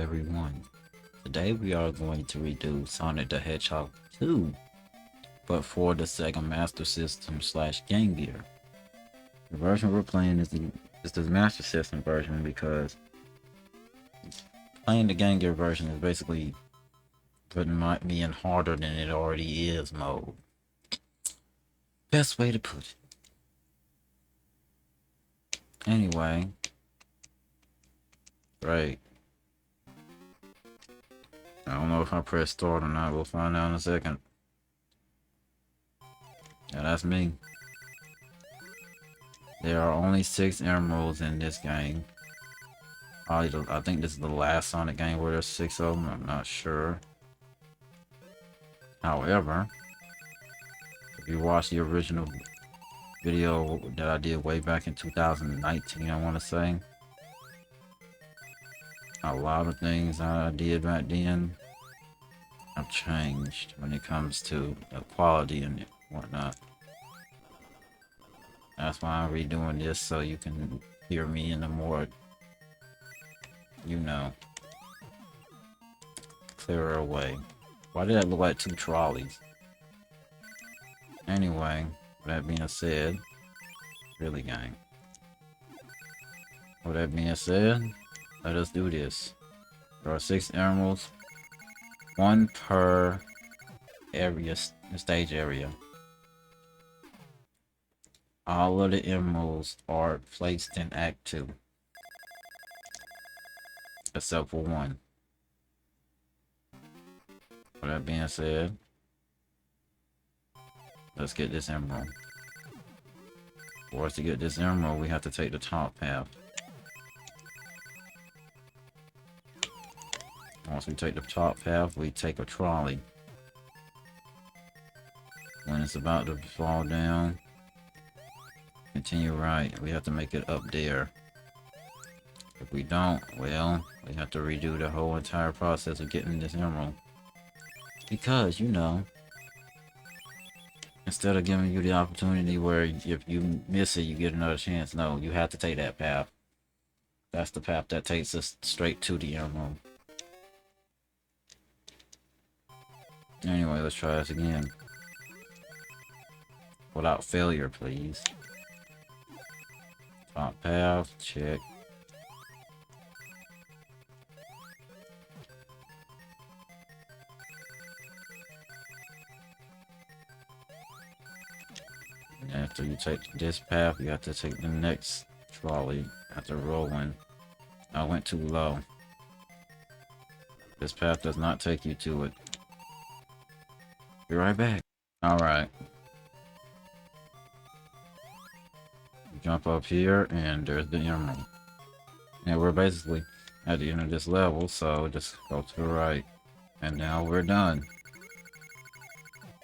everyone. Today we are going to redo Sonic the Hedgehog 2, but for the Sega Master System slash Game Gear. The version we're playing is the Master System version because playing the Game Gear version is basically putting me in harder than it already is mode. Best way to put it. Anyway, right. I don't know if I press start or not. We'll find out in a second. Yeah, that's me. There are only 6 emeralds in this game. I think this is the last Sonic game where there's 6 of them. I'm not sure. However, if you watch the original video that I did way back in 2019, I want to say, a lot of things I did back then have changed when it comes to the quality and whatnot. That's why I'm redoing this, so you can hear me in a more, clearer way. Why did that look like 2 trolleys? Anyway, with that being said, really gang. With that being said, let us do this. There are 6 emeralds, 1 per stage area. All of the emeralds are placed in Act 2. Except for 1. With that being said, let's get this emerald. For us to get this emerald, we have to take the top path. Once we take the top path, we take a trolley. When it's about to fall down, continue right. We have to make it up there. If we don't, well, we have to redo the whole entire process of getting this emerald. Because, instead of giving you the opportunity where if you miss it, you get another chance. No, you have to take that path. That's the path that takes us straight to the emerald. Anyway, let's try this again. Without failure, please. Top path, check. After you take this path, you have to take the next trolley after rolling. I went too low. This path does not take you to it. Be right back. Alright. Jump up here, and there's the emerald. And we're basically at the end of this level, so just go to the right. And now we're done.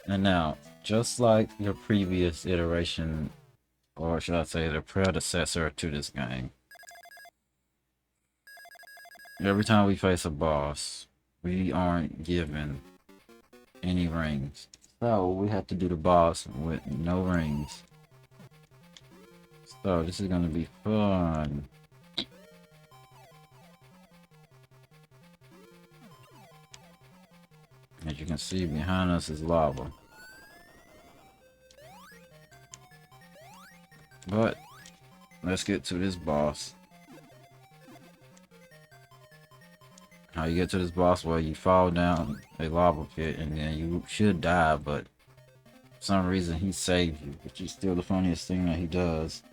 And now, just like your previous iteration, or should I say the predecessor to this game, every time we face a boss, we aren't given any rings. So we have to do the boss with no rings. So this is gonna be fun. As you can see, behind us is lava. But let's get to this boss. How you get to this boss? Well, you fall down a lava pit and then you should die, but for some reason he saved you, which is still the funniest thing that he does.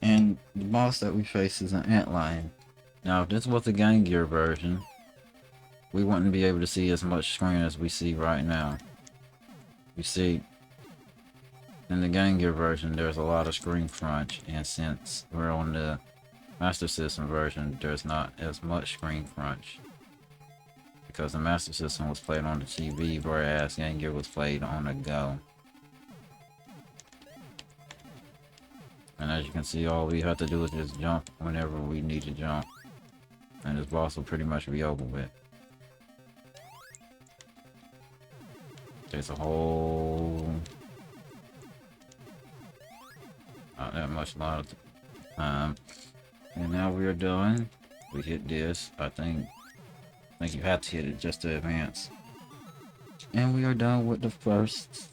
And the boss that we face is an antlion. Now, if this was the Game Gear version, we wouldn't be able to see as much screen as we see right now. You see, in the Game Gear version, there's a lot of screen crunch, and since we're on the Master System version, there's not as much screen crunch. Because the Master System was played on the TV, whereas Game Gear was played on the go. And as you can see, all we have to do is just jump whenever we need to jump. And this boss will pretty much be over with. Takes a whole... not that much lot of time. And now we are done. We hit this. I think you have to hit it just to advance. And we are done with the first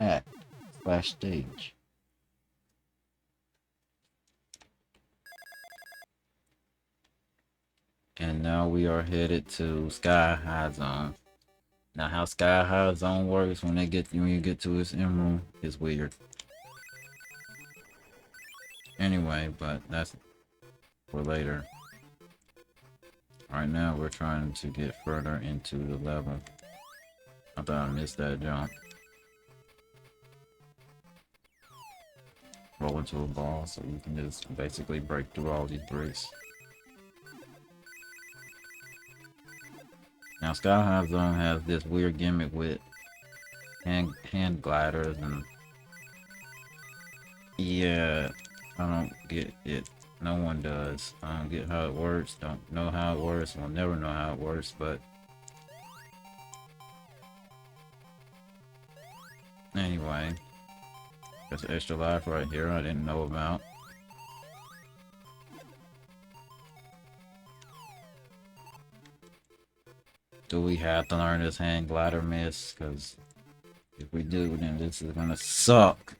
act / stage. And now we are headed to Sky High Zone. Now how Sky High Zone works when you get to its emerald is weird. Anyway, but that's for later. Right now we're trying to get further into the level. I thought I missed that jump. Roll into a ball so you can just basically break through all these bricks. Now Sky High Zone has this weird gimmick with hand gliders, and yeah, I don't get it. No one does. I don't get how it works. Don't know how it works. We'll never know how it works, but anyway, there's an extra life right here I didn't know about. Do we have to learn this hand glider miss? Because if we do, then this is gonna suck.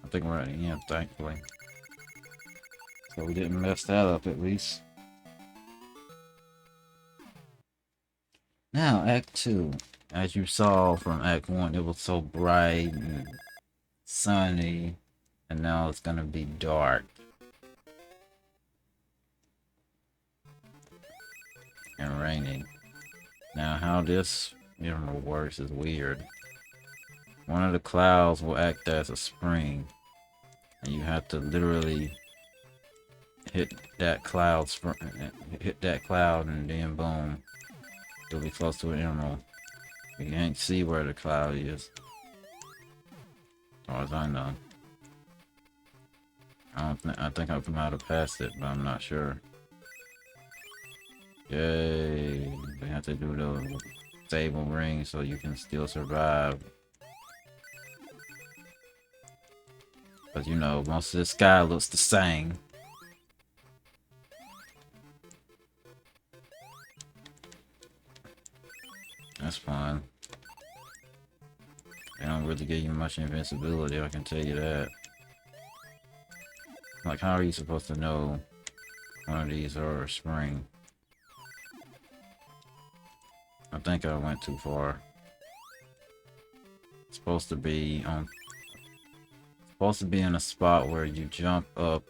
I think we're at the end, thankfully. So we didn't mess that up at least. Now, Act 2. As you saw from Act 1, it was so bright and sunny, and now it's gonna be dark. And raining. Now, how this emerald works is weird. One of the clouds will act as a spring, and you have to literally hit that cloud, and then boom, you'll be close to an emerald. You can't see where the cloud is, as far as I know. I think I might have passed it, but I'm not sure. Yay! We have to do the stable ring so you can still survive. But you know, most of the sky looks the same. That's fine. They don't really give you much invincibility, I can tell you that. Like, how are you supposed to know one of these are a spring? I think I went too far. It's supposed to be in a spot where you jump up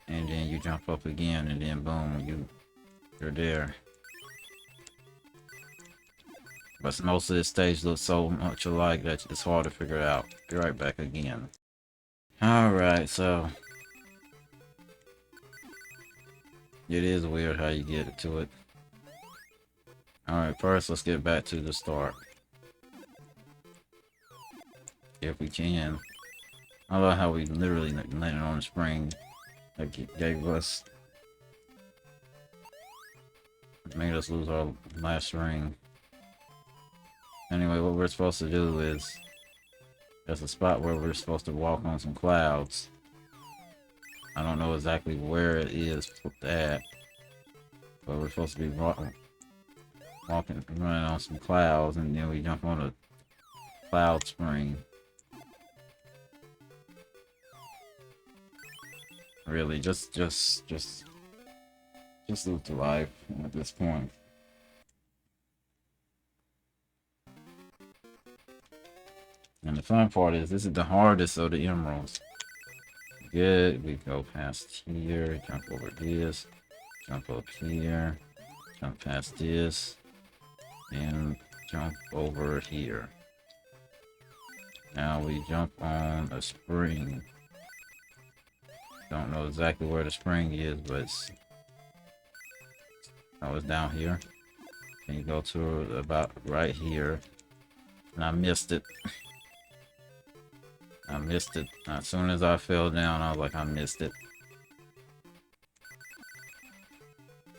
and then you jump up again and then boom, you're there. But most of this stage looks so much alike that it's hard to figure it out. Be right back again. Alright, so it is weird how you get to it. Alright, first let's get back to the start. If we can. I love how we literally landed on the spring that gave us, made us lose our last ring. Anyway, what we're supposed to do is, there's a spot where we're supposed to walk on some clouds. I don't know exactly where it is at, but we're supposed to be running on some clouds, and then we jump on a cloud spring. Really, just live to life at this point. And the fun part is, this is the hardest of the emeralds. Good, we go past here, jump over this, jump up here, jump past this, and jump over here. Now we jump on a spring. Don't know exactly where the spring is, but it's down here. And you go to about right here. And I missed it. I missed it. As soon as I fell down, I was like, I missed it.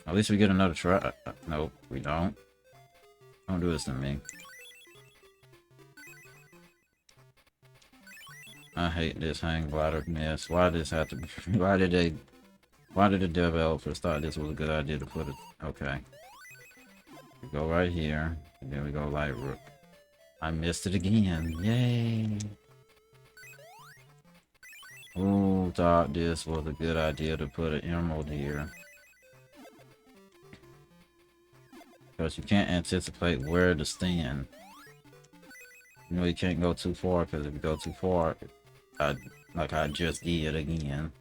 At least we get another try. Nope, we don't. Don't do this to me. I hate this hang glider mess. Why did this have to be? Why did the developers thought this was a good idea to put it? Okay. We go right here. And then we go light rook. I missed it again. Yay. Who thought this was a good idea to put an emerald here? Because you can't anticipate where to stand. You know you can't go too far, because if you go too far, like I just did again,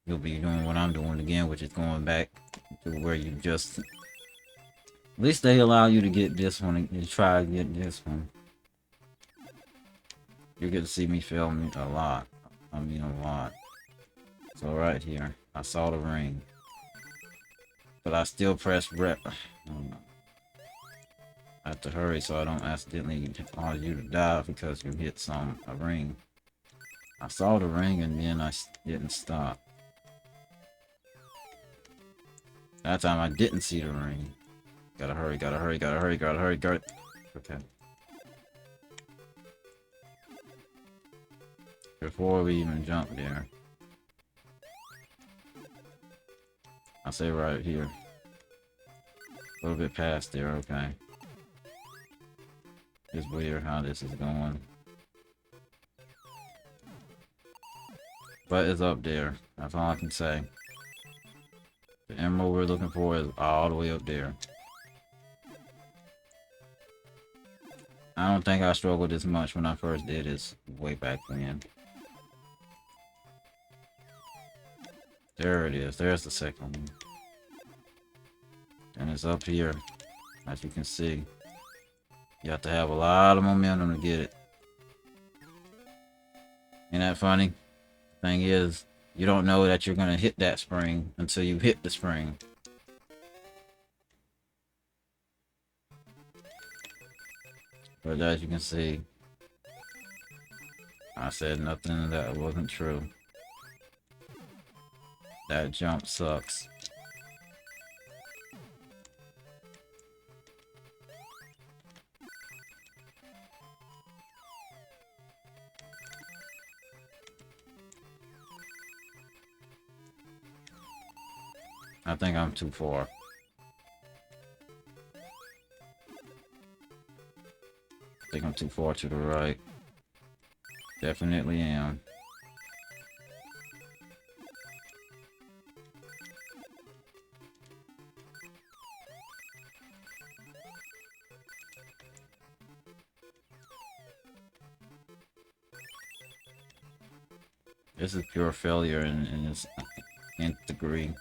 you'll be doing what I'm doing again, which is going back to where you just... At least they allow you to get this one and try to get this one. You get to see me fail me a lot. I mean a lot. So right here, I saw the ring. But I still pressed rep. I have to hurry so I don't accidentally cause you to die because you hit a ring. I saw the ring and then I didn't stop. That time I didn't see the ring. Gotta hurry, gotta hurry, gotta hurry, gotta hurry, gotta... Okay. Before we even jump there. I'll say right here. A little bit past there, okay. It's weird how this is going. But it's up there. That's all I can say. The emerald we're looking for is all the way up there. I don't think I struggled as much when I first did this way back then. There it is. There's the second one. And it's up here, as you can see. You have to have a lot of momentum to get it. Ain't that funny? Thing is, you don't know that you're gonna hit that spring until you hit the spring. But as you can see, I said nothing that wasn't true. That jump sucks. I think I'm too far. I think I'm too far to the right. Definitely am. This is pure failure in its nth degree.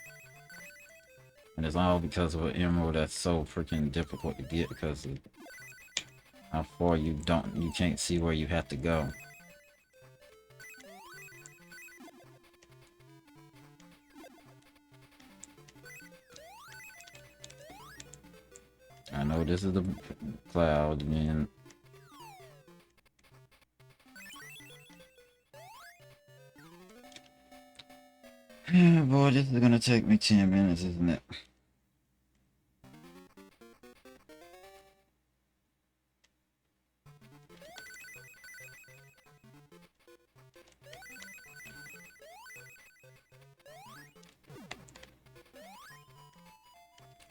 And it's all because of an emerald that's so freaking difficult to get because of how far you can't see where you have to go. I know this is the cloud, and boy, this is gonna take me 10 minutes, isn't it?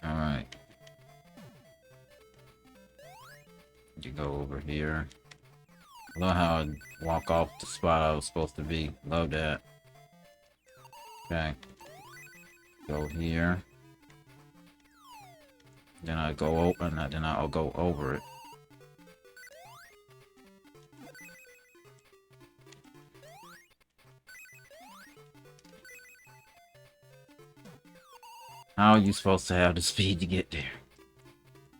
Alright. You go over here. Love how I walk off the spot I was supposed to be. Love that. Okay. Go here. Then I go over, then I'll go over it. How are you supposed to have the speed to get there?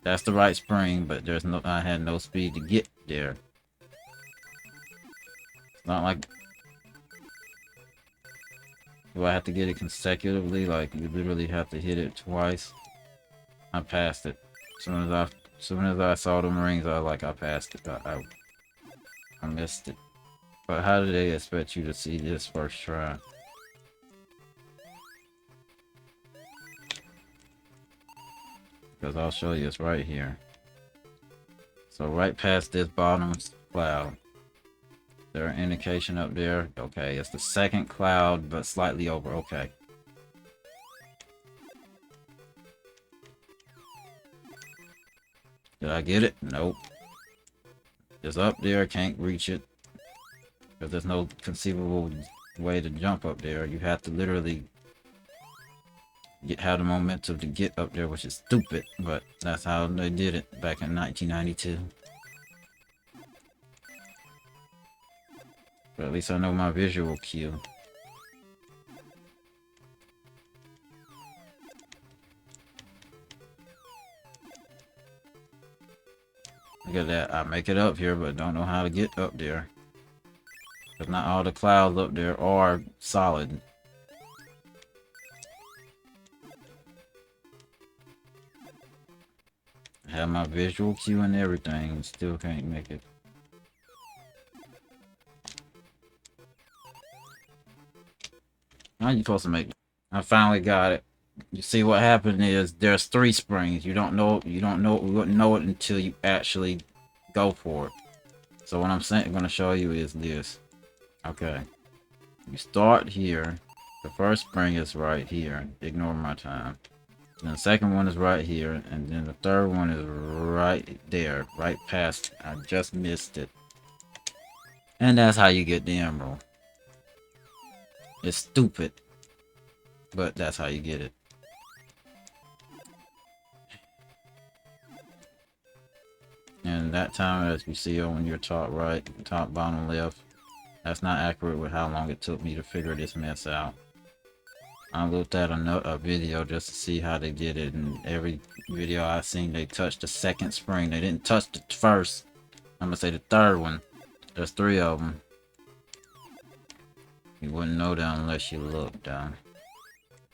That's the right spring, but I had no speed to get there. It's not like... Do I have to get it consecutively? Like, you literally have to hit it twice? I passed it. As soon as I saw them rings, I was like, I passed it. I missed it. But how do they expect you to see this first try? Because I'll show you, it's right here. So right past this bottom cloud. There an indication up there? Okay, it's the second cloud, but slightly over. Okay. Did I get it? Nope. It's up there, can't reach it. Because there's no conceivable way to jump up there. You have to literally have the momentum to get up there, which is stupid, but that's how they did it back in 1992. But at least I know my visual cue. Look at that, I make it up here, but don't know how to get up there. Because not all the clouds up there are solid. I have my visual cue and everything, and still can't make it. How you supposed to make it? I finally got it. You see what happened is there's 3 springs. You wouldn't know it until you actually go for it. So what I'm gonna show you is this. Okay. You start here. The first spring is right here. Ignore my time. And the second one is right here. And then the third one is right there. Right past. I just missed it. And that's how you get the emerald. It's stupid. But that's how you get it. And that time, as you see on your top right, top bottom left, that's not accurate with how long it took me to figure this mess out. I looked at a video just to see how they did it, and every video I seen, they touched the second spring. They didn't touch the first. I'm gonna say the third one. There's 3 of them. You wouldn't know that unless you looked down.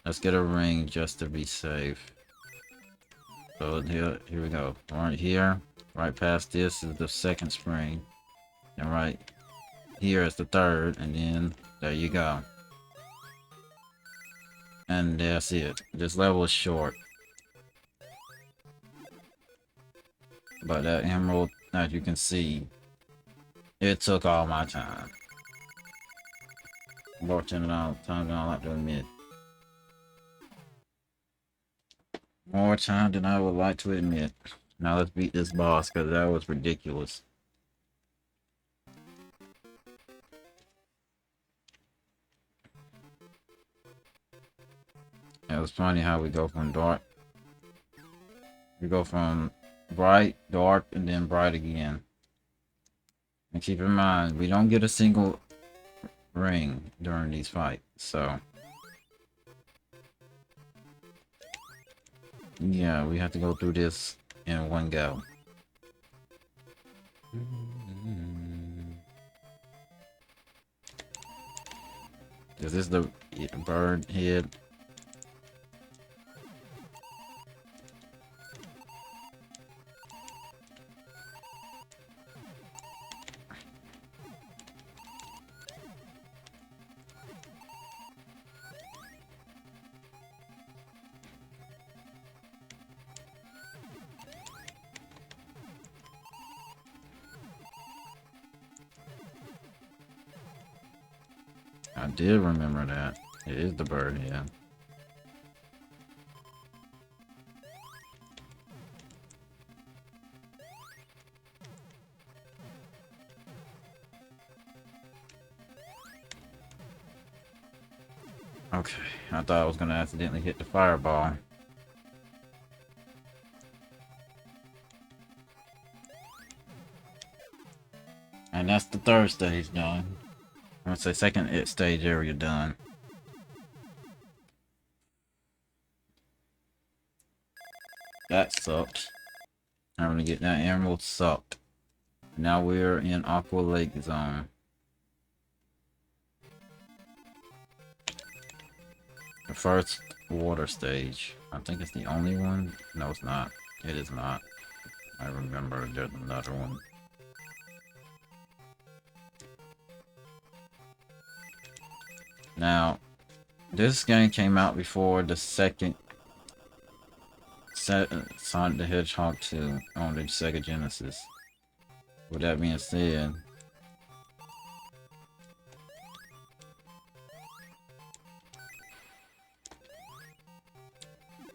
Let's get a ring just to be safe. So here we go. Right here, right past this is the second spring. And right here is the third, and then there you go. And that's it. This level is short. But that emerald, as you can see, it took all my time. More time than I like to admit. More time than I would like to admit. Now let's beat this boss, because that was ridiculous. It was funny how we go from dark. We go from bright, dark, and then bright again. And keep in mind, we don't get a single ring during these fights, so... yeah, we have to go through this in one go. Is this the bird head? I did remember that. It is the bird, yeah. Okay, I thought I was gonna accidentally hit the fireball. And that's the third stage done. I'm gonna say second stage area done. That sucked. I'm gonna get that emerald sucked. Now we're in Aqua Lake Zone. The first water stage. I think it's the only one. No, it's not. It is not. I remember there's another one. Now, this game came out before the second Sonic the Hedgehog 2 on the Sega Genesis. With that being said,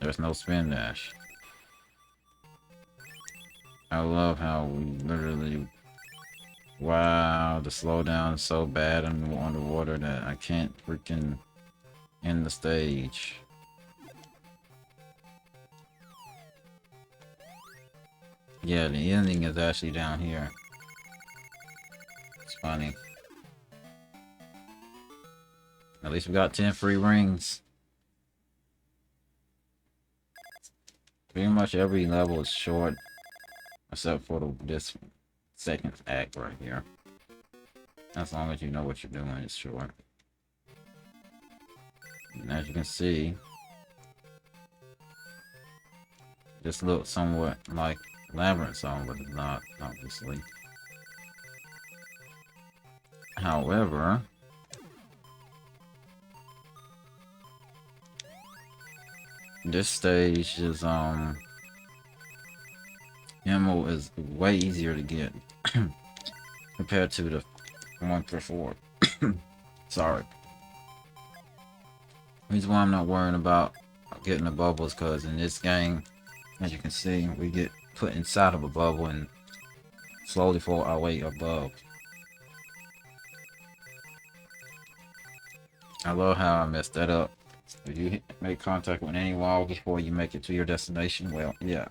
there's no spin dash. I love how we literally... Wow, the slowdown is so bad underwater that I can't freaking end the stage. Yeah, the ending is actually down here. It's funny. At least we got 10 free rings. Pretty much every level is short, except for this second act right here. As long as you know what you're doing, it's short. And as you can see, this looks somewhat like Labyrinth Zone, but it's not, obviously. However, this stage is ammo is way easier to get compared to the one before. Sorry. The reason why I'm not worrying about getting the bubbles, because in this game, as you can see, we get put inside of a bubble and slowly fall our way above. I love how I messed that up. If you make contact with any wall before you make it to your destination, well, yeah.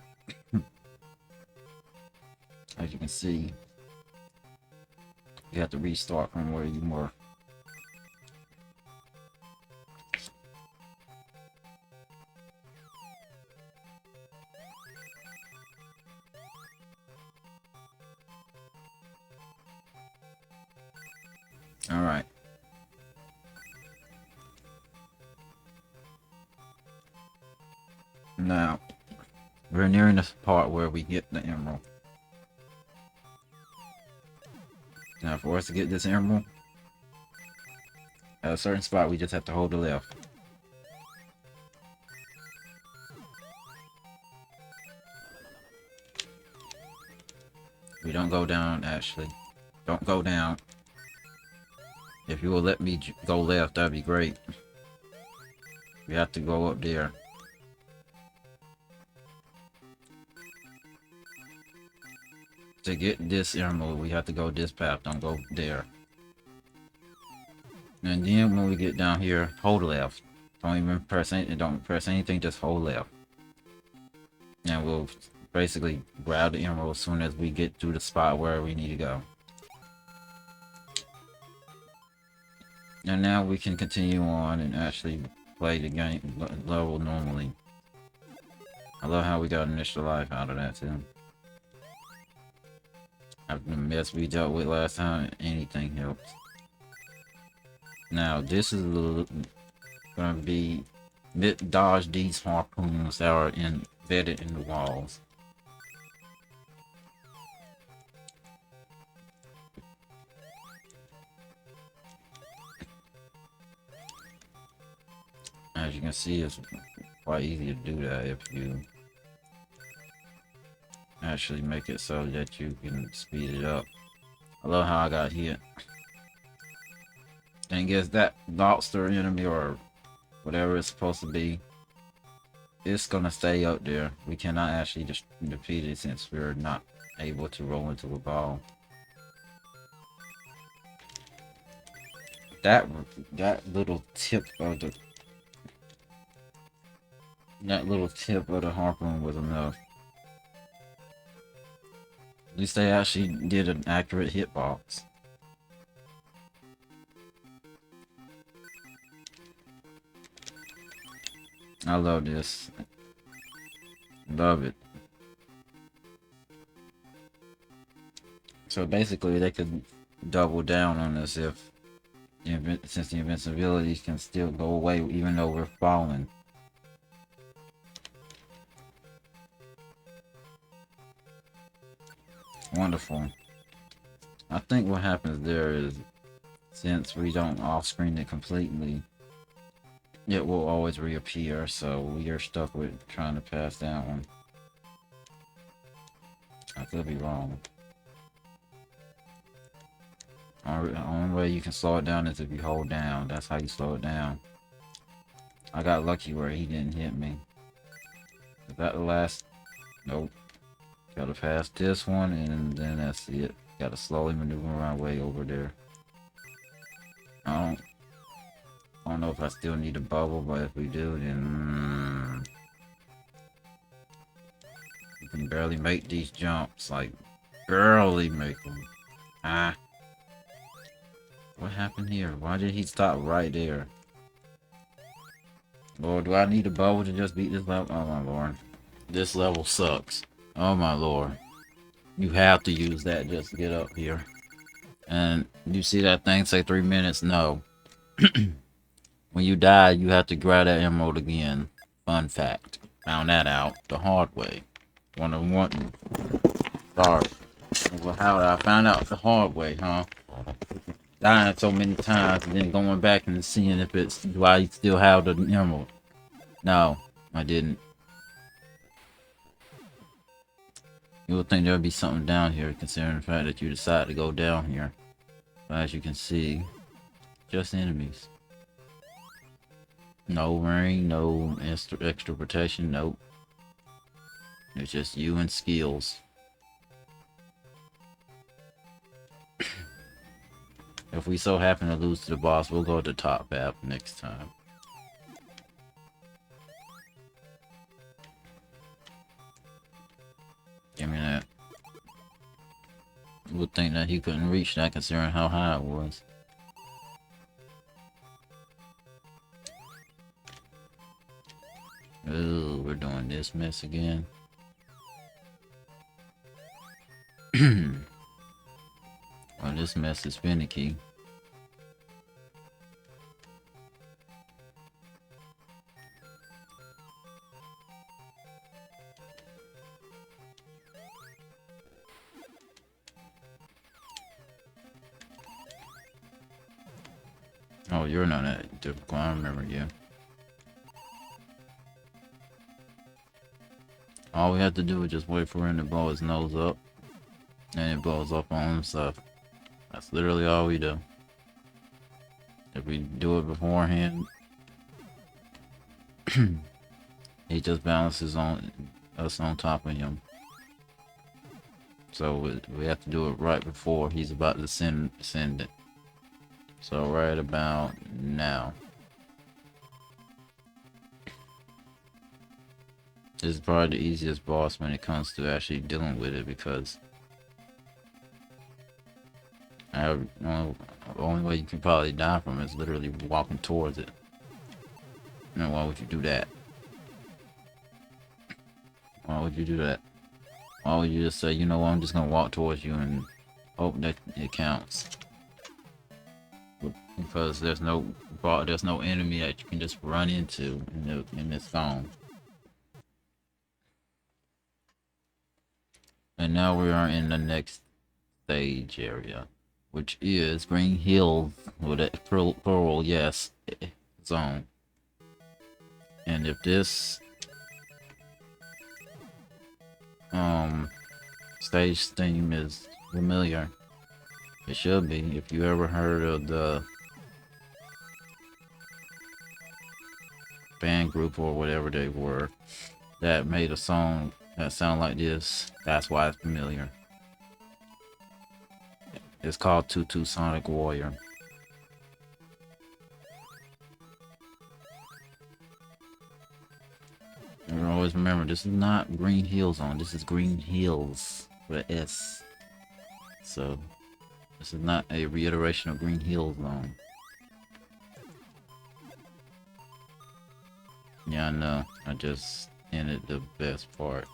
As you can see, you have to restart from where you were. Alright. Now, we're nearing the part where we get the emerald. Now, for us to get this emerald, at a certain spot, we just have to hold the left. We don't go down, actually. Don't go down. If you will let me go left, that'd be great. We have to go up there. To get this emerald, we have to go this path, don't go there. And then when we get down here, hold left. Don't even press anything, don't press anything, just hold left. And we'll basically grab the emerald as soon as we get to the spot where we need to go. And now we can continue on and actually play the game level normally. I love how we got an extra life out of that too. After the mess we dealt with last time, anything helps. Now this is gonna be dodge these harpoons that are embedded in the walls. As you can see, it's quite easy to do that if you actually make it so that you can speed it up. I love how I got hit. And I guess that lobster enemy or whatever it's supposed to be, it's gonna stay up there. We cannot actually just defeat it since we're not able to roll into a ball. That little tip of the harpoon was enough. At least they actually did an accurate hitbox. I love this. Love it. So basically they could double down on this if since the invincibility can still go away even though we're falling. Wonderful. I think what happens there is, since we don't off-screen it completely, it will always reappear, so we are stuck with trying to pass that one. I could be wrong. The only way you can slow it down is if you hold down. That's how you slow it down. I got lucky where he didn't hit me. Is that the last? Nope. Gotta pass this one, and then that's it. Gotta slowly maneuver my way over there. I don't know if I still need a bubble, but if we do, then you can barely make these jumps. Like, barely make them. Ah. What happened here? Why did he stop right there? Lord, do I need a bubble to just beat this level? Oh my lord. This level sucks. Oh my lord. You have to use that just to get up here. And you see that thing say 3 minutes? No. When you die, you have to grab that emerald again. Fun fact. Found that out the hard way. One. Sorry. Well, how I found out the hard way, huh? Dying so many times and then going back and seeing if it's, do I still have the emerald? No, I didn't. You would think there would be something down here, considering the fact that you decided to go down here. But as you can see, just enemies. No ring, no extra protection, nope. It's just you and skills. If we so happen to lose to the boss, we'll go to the top path next time. Give me that. You would think that he couldn't reach that considering how high it was. Ooh, we're doing this mess again. Well, this mess is finicky. Oh, you're not that difficult. I remember you. All we have to do is just wait for him to blow his nose up. And it blows up on himself. That's literally all we do. If we do it beforehand, he just balances on us on top of him. So we have to do it right before he's about to send it. So right about now. This is probably the easiest boss when it comes to actually dealing with it, because the only way you can probably die from it is literally walking towards it. And why would you do that? Why would you do that? Why would you just say, you know what, I'm just gonna walk towards you and hope that it counts? Because there's no enemy that you can just run into in this zone. And now we are in the next stage area, which is Green Hills with a plural yes zone. And if this stage theme is familiar, it should be. If you ever heard of the band group or whatever they were that made a song that sound like this, that's why it's familiar. It's called Tutu Sonic Warrior. And always remember, this is not Green Hill Zone, this is Green Hills with an S. So this is not a reiteration of Green Hill Zone. Yeah, I know. I just ended the best part.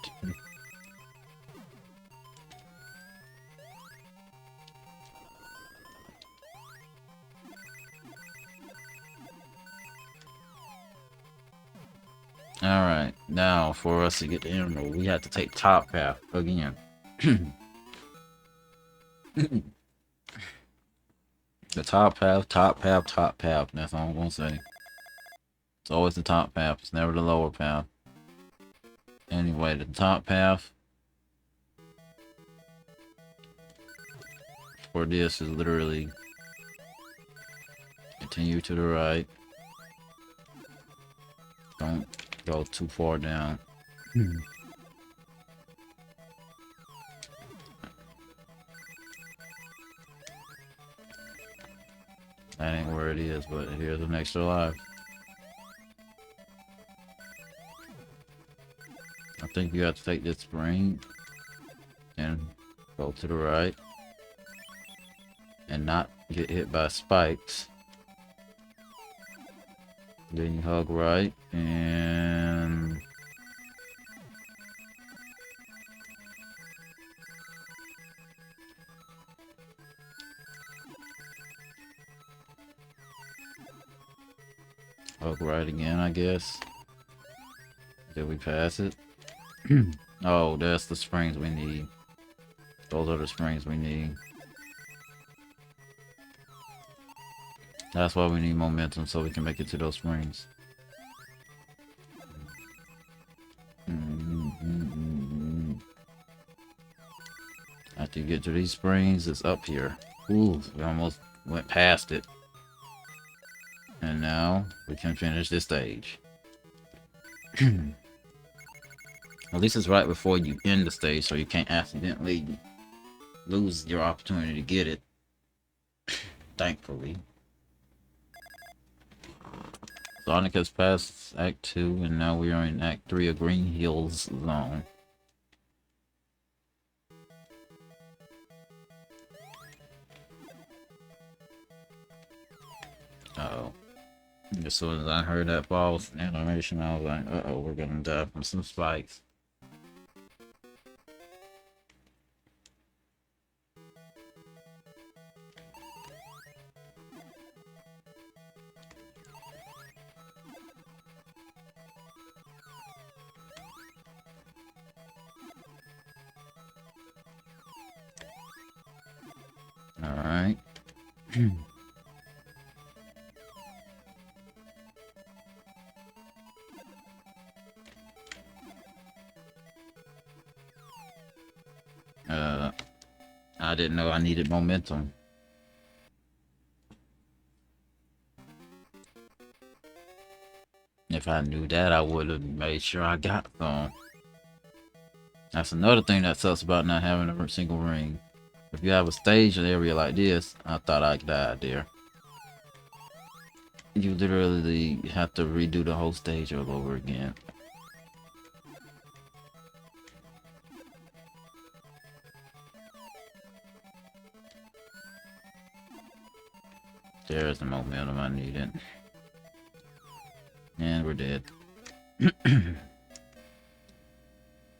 Alright, now for us to get the emerald, we have to take top path again. The top path, that's all I'm gonna say. It's always the top path. It's never the lower path. Anyway, the top path for this is literally continue to the right. Don't go too far down. That ain't where it is, but here's an extra life. I think you have to take this spring and go to the right and not get hit by spikes. Then you hug right and hug right again, I guess. Did we pass it? Oh, that's the springs we need. Those are the springs we need. That's why we need momentum, so we can make it to those springs. After you get to these springs, it's up here. Ooh, we almost went past it. And now we can finish this stage. At least it's right before you end the stage, so you can't accidentally lose your opportunity to get it. Thankfully. Sonic has passed Act 2, and now we are in Act 3 of Green Hills Zone. Uh-oh. As soon as I heard that false animation, I was like, uh-oh, we're gonna die from some spikes. Alright. I didn't know I needed momentum. If I knew that, I would have made sure I got some. That's another thing that sucks about not having a single ring. If you have a stage area like this, I thought I died there. You literally have to redo the whole stage all over again. There's the momentum I needed. And we're dead.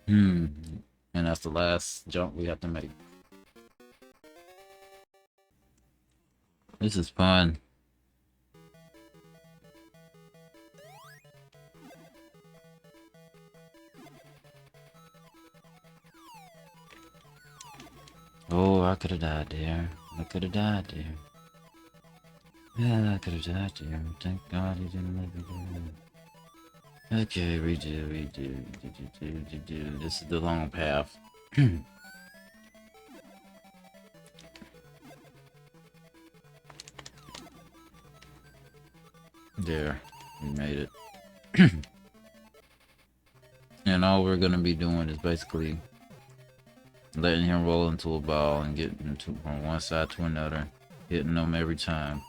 And that's the last jump we have to make. This is fun. Oh, I could have died there. I could have died there. Yeah, I could have died there. Thank God he didn't let me do it. Okay, redo. This is the long path. There, we made it. And all we're gonna be doing is basically letting him roll into a ball and getting from one side to another, hitting them every time.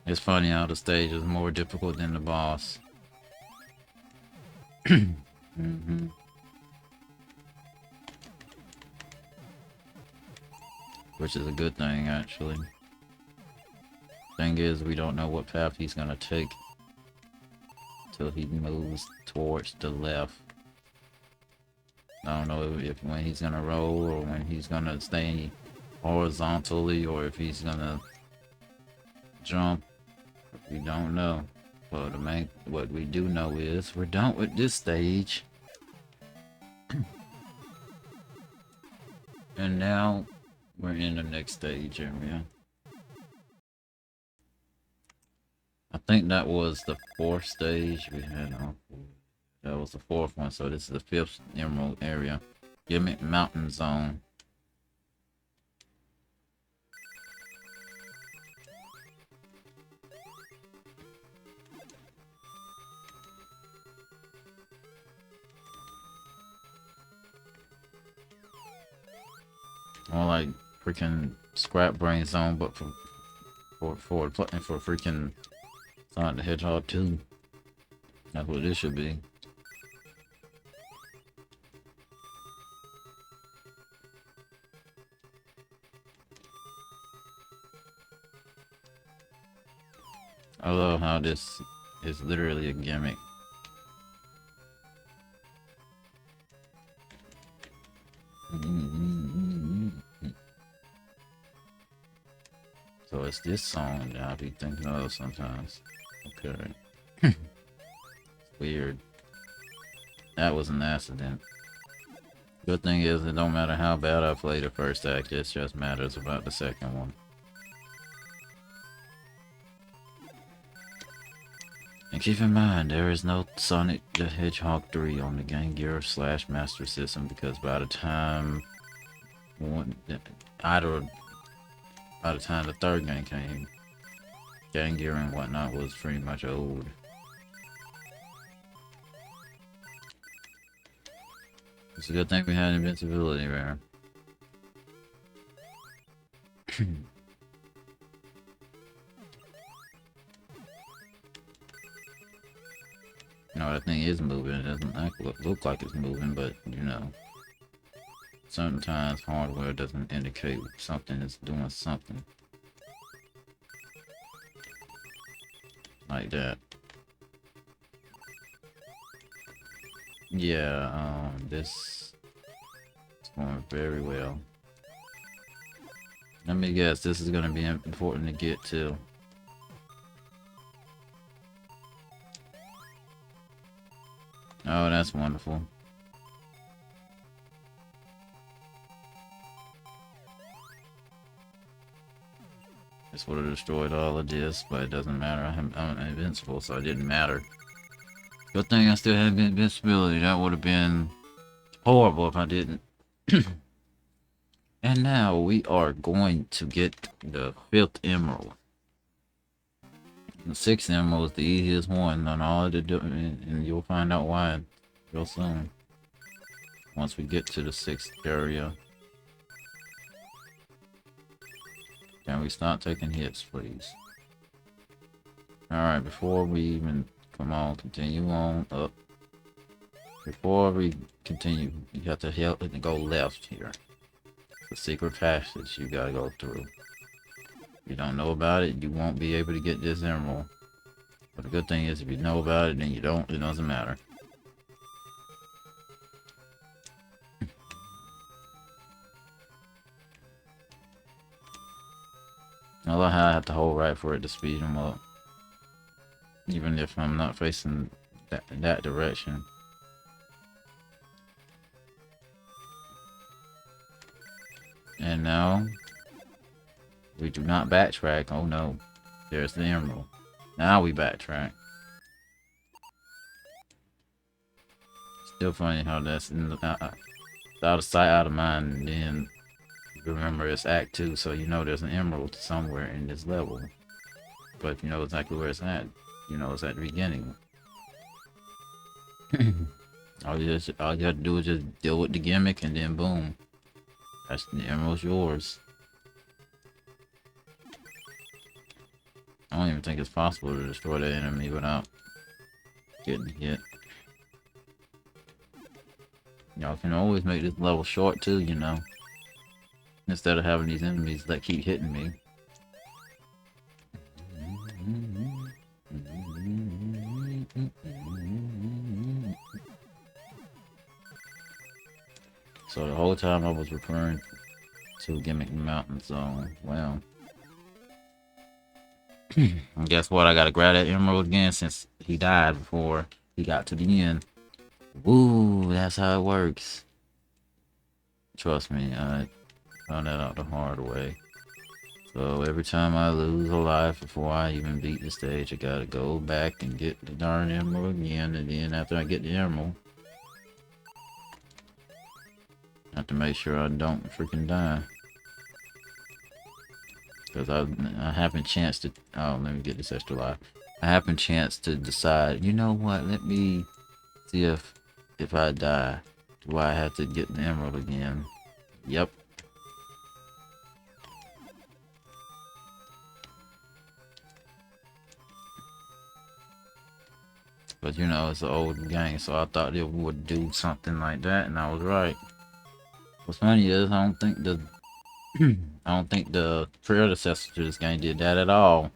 It's funny how the stage is more difficult than the boss. Which is a good thing, actually. Thing is, we don't know what path he's gonna take till he moves towards the left. I don't know if when he's gonna roll or when he's gonna stay horizontally or if he's gonna jump. We don't know. But what we do know is we're done with this stage. And now we're in the next stage area. I think that was the 4th stage we had on. That was the 4th one, so this is the 5th emerald area. Gimmick Mountain Zone. More like freaking Scrap Brain Zone, but for freaking Sonic the Hedgehog 2. That's what this should be. I love how this is literally a gimmick. So it's this song that I be thinking of sometimes. Okay. Weird. That was an accident. Good thing is, it don't matter how bad I play the first act, it just matters about the second one. And keep in mind, there is no Sonic the Hedgehog 3 on the Game Gear / Master System, because by the time the 3rd game came, Game Gear and whatnot was pretty much old. It's a good thing we had invincibility there. No, that thing is moving. It doesn't look like it's moving, but you know, sometimes hardware doesn't indicate something is doing something. Like that. Yeah, this is going very well. Let me guess, this is gonna be important to get to. Oh, that's wonderful. This would have destroyed all of this, but it doesn't matter. I'm invincible, so it didn't matter. Good thing I still had invincibility. That would have been horrible if I didn't. And now we are going to get the 5th emerald. The 6th emerald is the easiest one on all to do, and you'll find out why real soon. Once we get to the 6th area. Can we start taking hits, please? Alright, before we even... Come on, continue on up. Before we continue, you have to help and go left here. The secret passage you gotta go through. If you don't know about it, you won't be able to get this emerald. But the good thing is, if you know about it and you don't, it doesn't matter. I love how I have to hold right for it to speed them up. Even if I'm not facing that direction. And now, we do not backtrack. Oh no, there's the emerald. Now we backtrack. Still funny how that's in the, out of sight, out of mind. And then remember it's Act 2, so you know there's an emerald somewhere in this level. But if you know exactly where it's at, you know it's at the beginning. all you have to do is just deal with the gimmick, and then boom, that's the emerald's yours. I don't even think it's possible to destroy the enemy without getting hit. Y'all can always make this level short too, you know. Instead of having these enemies that keep hitting me. So the whole time I was referring to Gimmick Mountain Zone. Well. And guess what? I gotta grab that emerald again since he died before he got to the end. Ooh, that's how it works. Trust me, Found that out the hard way. So every time I lose a life before I even beat the stage, I gotta go back and get the darn emerald again, and then after I get the emerald, I have to make sure I don't freaking die. Because I haven't chanced to, oh, let me get this extra life. I haven't chanced to decide, you know what, let me see if I die, do I have to get the emerald again? Yep. But you know, it's an old game, so I thought it would do something like that, and I was right. What's funny is I don't think the I don't think the predecessor to this game did that at all.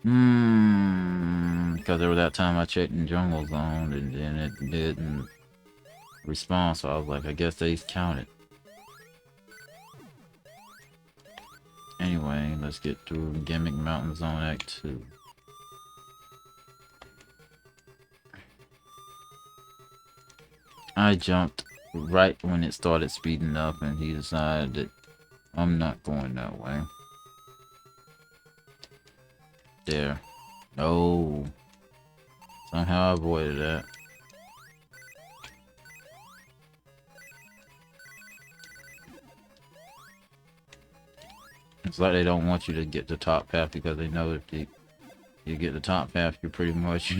Because there was that time I checked in Jungle Zone and then it didn't respond, so I was like, I guess they counted. Anyway, let's get through Gimmick Mountain Zone Act 2. I jumped right when it started speeding up and he decided that I'm not going that way. There. No. Somehow I avoided that. It's like they don't want you to get the top path because they know if you get the top path, you pretty much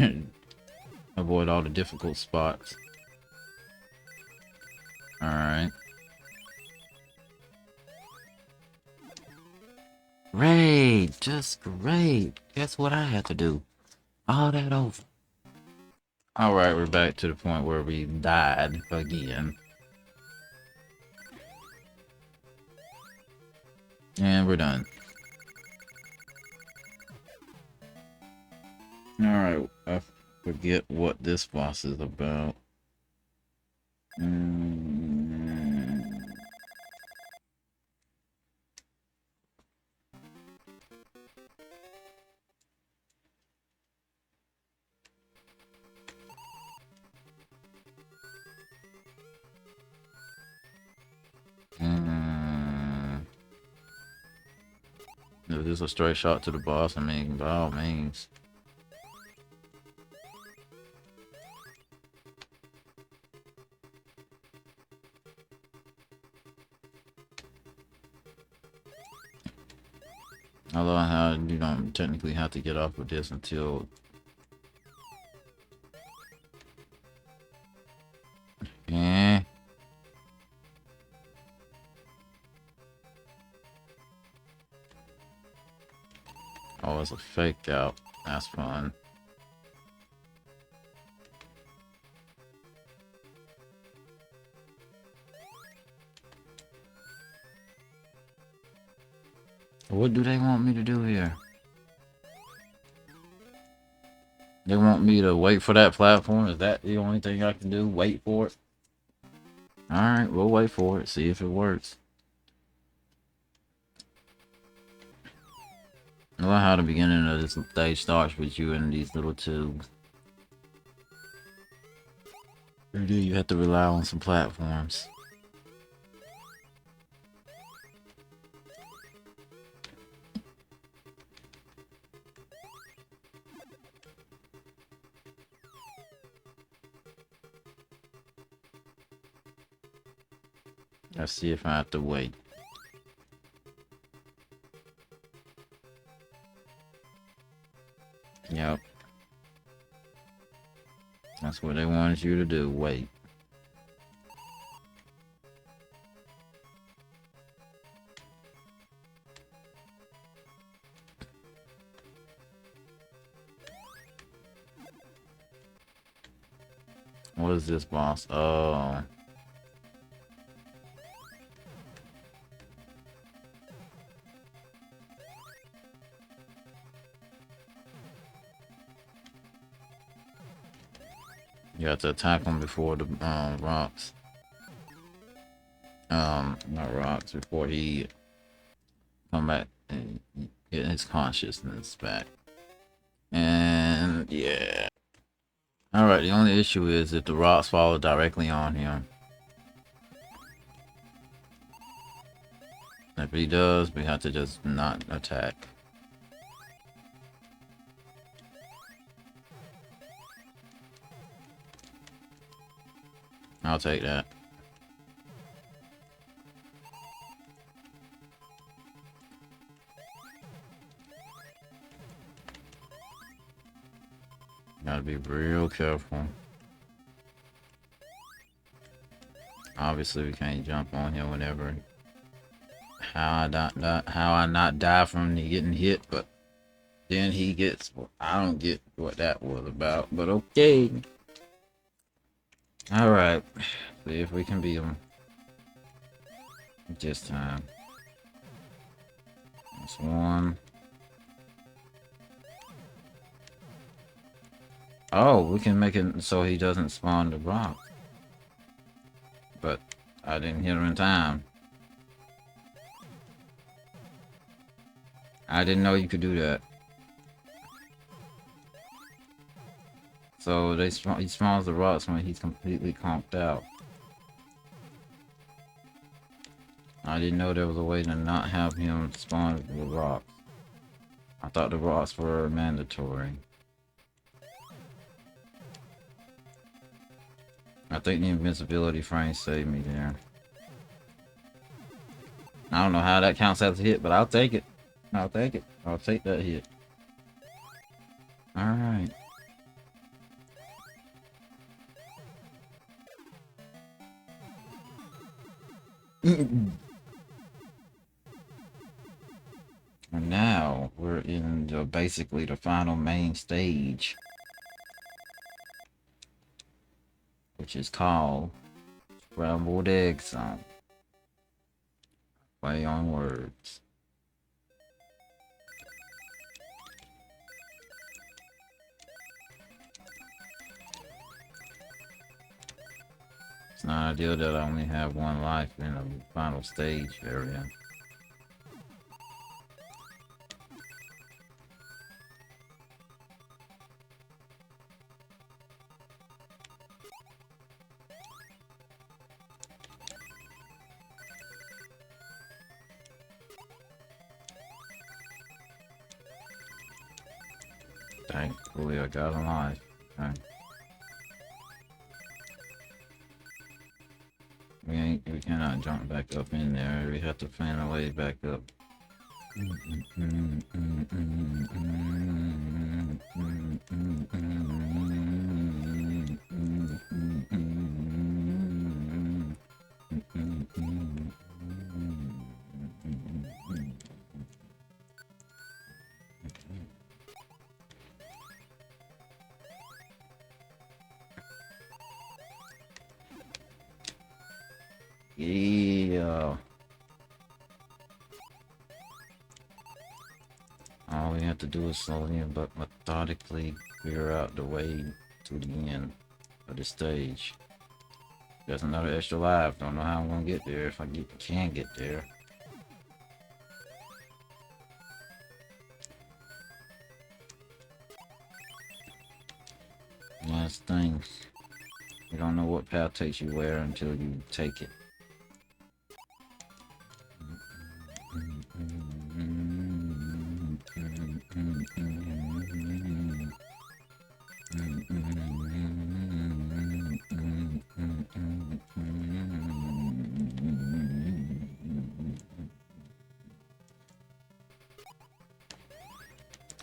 avoid all the difficult spots. Alright. Great! Just great! Guess what I had to do? All that over. Alright, we're back to the point where we died again. And we're done. Alright, I forget what this boss is about. If this is a straight shot to the boss, I mean, by all means. I love how you don't technically have to get off of this until... Eh. Oh, it's a fake out. That's fun. What do they want me to do here? They want me to wait for that platform? Is that the only thing I can do? Wait for it? Alright, we'll wait for it. See if it works. I love how the beginning of this stage starts with you in these little tubes. Or do you have to rely on some platforms? Let's see if I have to wait. Yep. That's what they wanted you to do, wait. What is this boss? Oh. You have to attack him before the rocks. Not rocks, before he come back and get his consciousness back. And yeah. Alright, the only issue is if the rocks fall directly on him. If he does, we have to just not attack. I'll take that. Gotta be real careful. Obviously, we can't jump on him whenever. How I not die from getting hit, but then he gets. I don't get what that was about, but okay. All right, see if we can beat him this time. That's one. Oh, we can make it so he doesn't spawn the rock. But I didn't hit him in time. I didn't know you could do that. So he spawns the rocks when he's completely conked out. I didn't know there was a way to not have him spawn the rocks. I thought the rocks were mandatory. I think the invincibility frame saved me there. I don't know how that counts as a hit, but I'll take it. I'll take it. I'll take that hit. Alright. And now we're in basically the final main stage, which is called Scrambled Egg Song. Play on words. It's not ideal that I only have one life in a final stage area. Thankfully, I got a life. Okay. We cannot jump back up in there. We have to find a way back up. Yeah. All we have to do is slowly but methodically figure out the way to the end of the stage. There's another extra life. Don't know how I'm gonna get there if I can get there. Last thing. You don't know what path takes you where until you take it.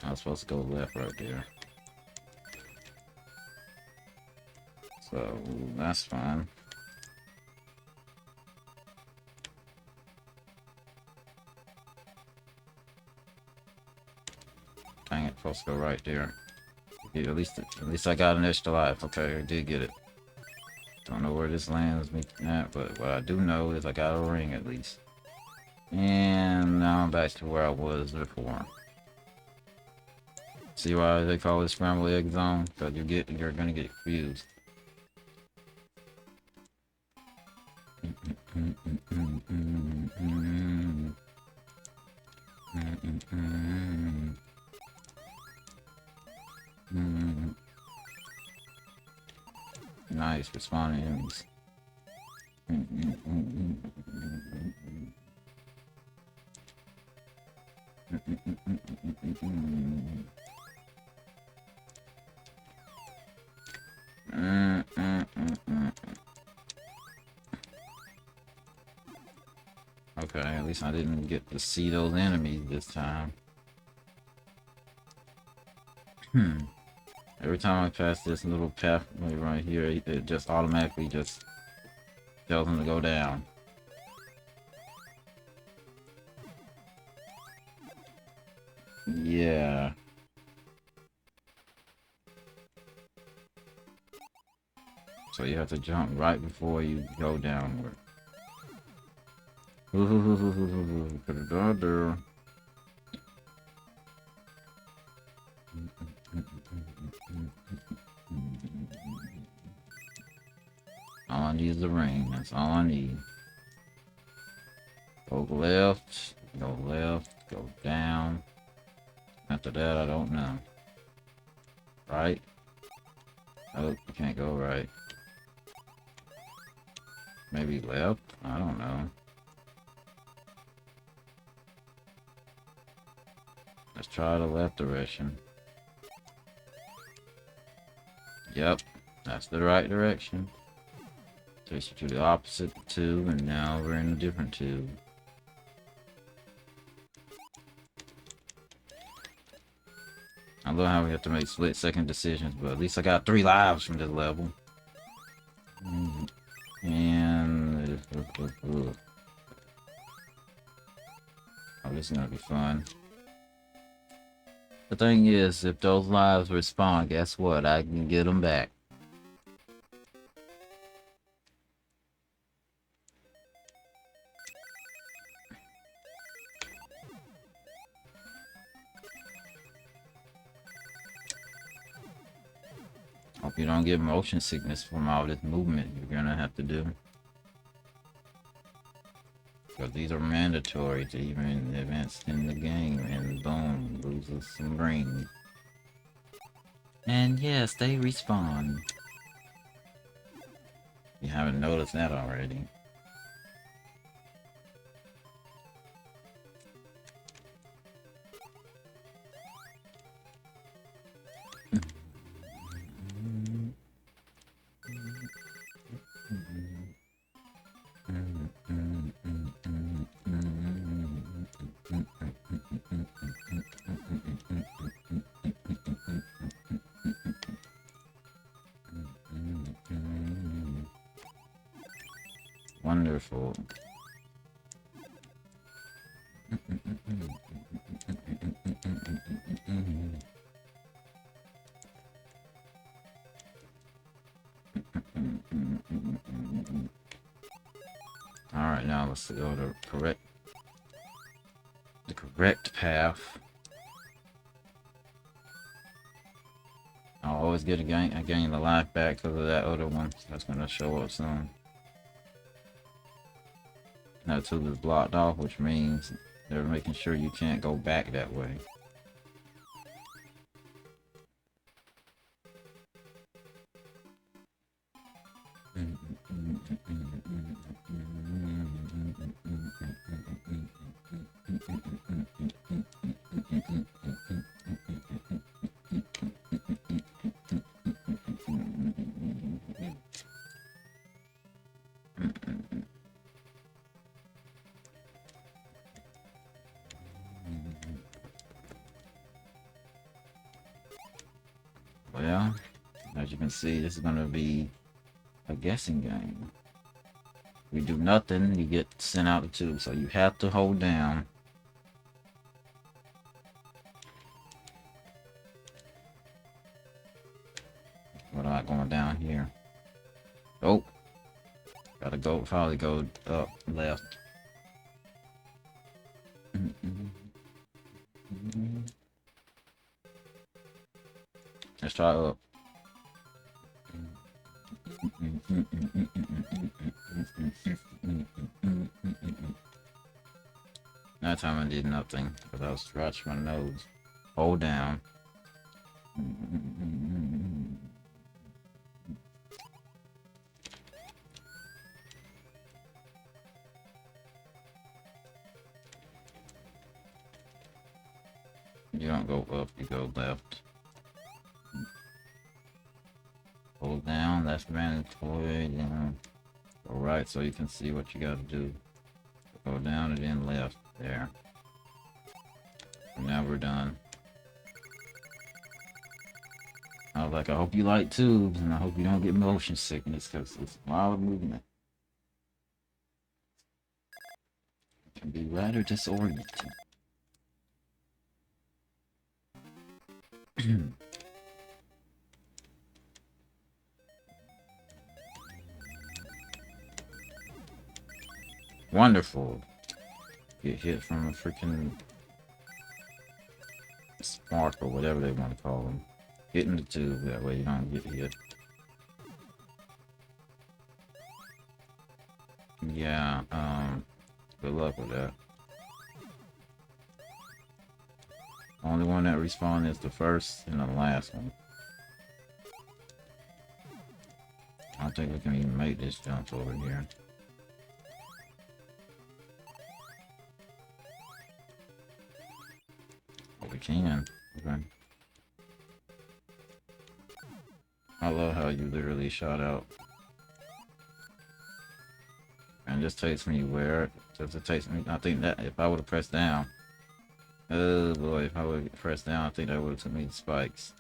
I was supposed to go left right there. So that's fine. Dang it, supposed to go right there. Yeah, at least I got an extra life. Okay, I did get it. Don't know where this lands me at, but what I do know is I got a ring at least. And now I'm back to where I was before. See why they call it scrambled egg zone? Because you're gonna get confused. Nice, respawning enemies. Okay, at least I didn't get to see those enemies this time. Every time I pass this little pathway right here, it just automatically just tells them to go down. Yeah. So you have to jump right before you go downward. Put it on there. All I need is the ring. That's all I need. Go left, go down. After that, I don't know. Right? Oh, you can't go right. Maybe left? I don't know. Let's try the left direction. Yep, that's the right direction. Takes you to the opposite tube, and now we're in a different tube. I love how we have to make split-second decisions, but at least I got 3 lives from this level. And... oh, this is gonna be fun. The thing is, if those lives respawn, guess what? I can get them back. Hope you don't get motion sickness from all this movement you're gonna have to do. Because these are mandatory to even advance in the game, and boom, loses some brain. And yes, they respawn. You haven't noticed that already. Wonderful. Alright, now let's go to the correct path. I'll always get I gain the life back because of that other one. That's gonna show up soon. That tube is blocked off, which means they're making sure you can't go back that way. Well, as you can see, this is going to be a guessing game. If you do nothing, you get sent out the tube, so you have to hold down. What am I going down here? Oh, gotta go, probably go up, left. Let's try up. That time I did nothing because I was scratching my nose. Hold down. You don't go up, you go left. Hold down, that's mandatory. Then go right so you can see what you gotta do. Go down and then left. There. And now we're done. I was like, I hope you like tubes, and I hope you don't get motion sickness, because it's a lot of movement. It can be rather disorienting. Wonderful. Get hit from a freaking spark or whatever they want to call them. Get in the tube, that way you don't get hit. Yeah, good luck with that. Only one that respawned is the first and the last one. I don't think we can even make this jump over here. Oh, we can. Okay. I love how you literally shot out. And this takes me where? Does it takes me? I think that if I would have pressed down. Oh boy, if I would have pressed down, I think that would have took me to spikes.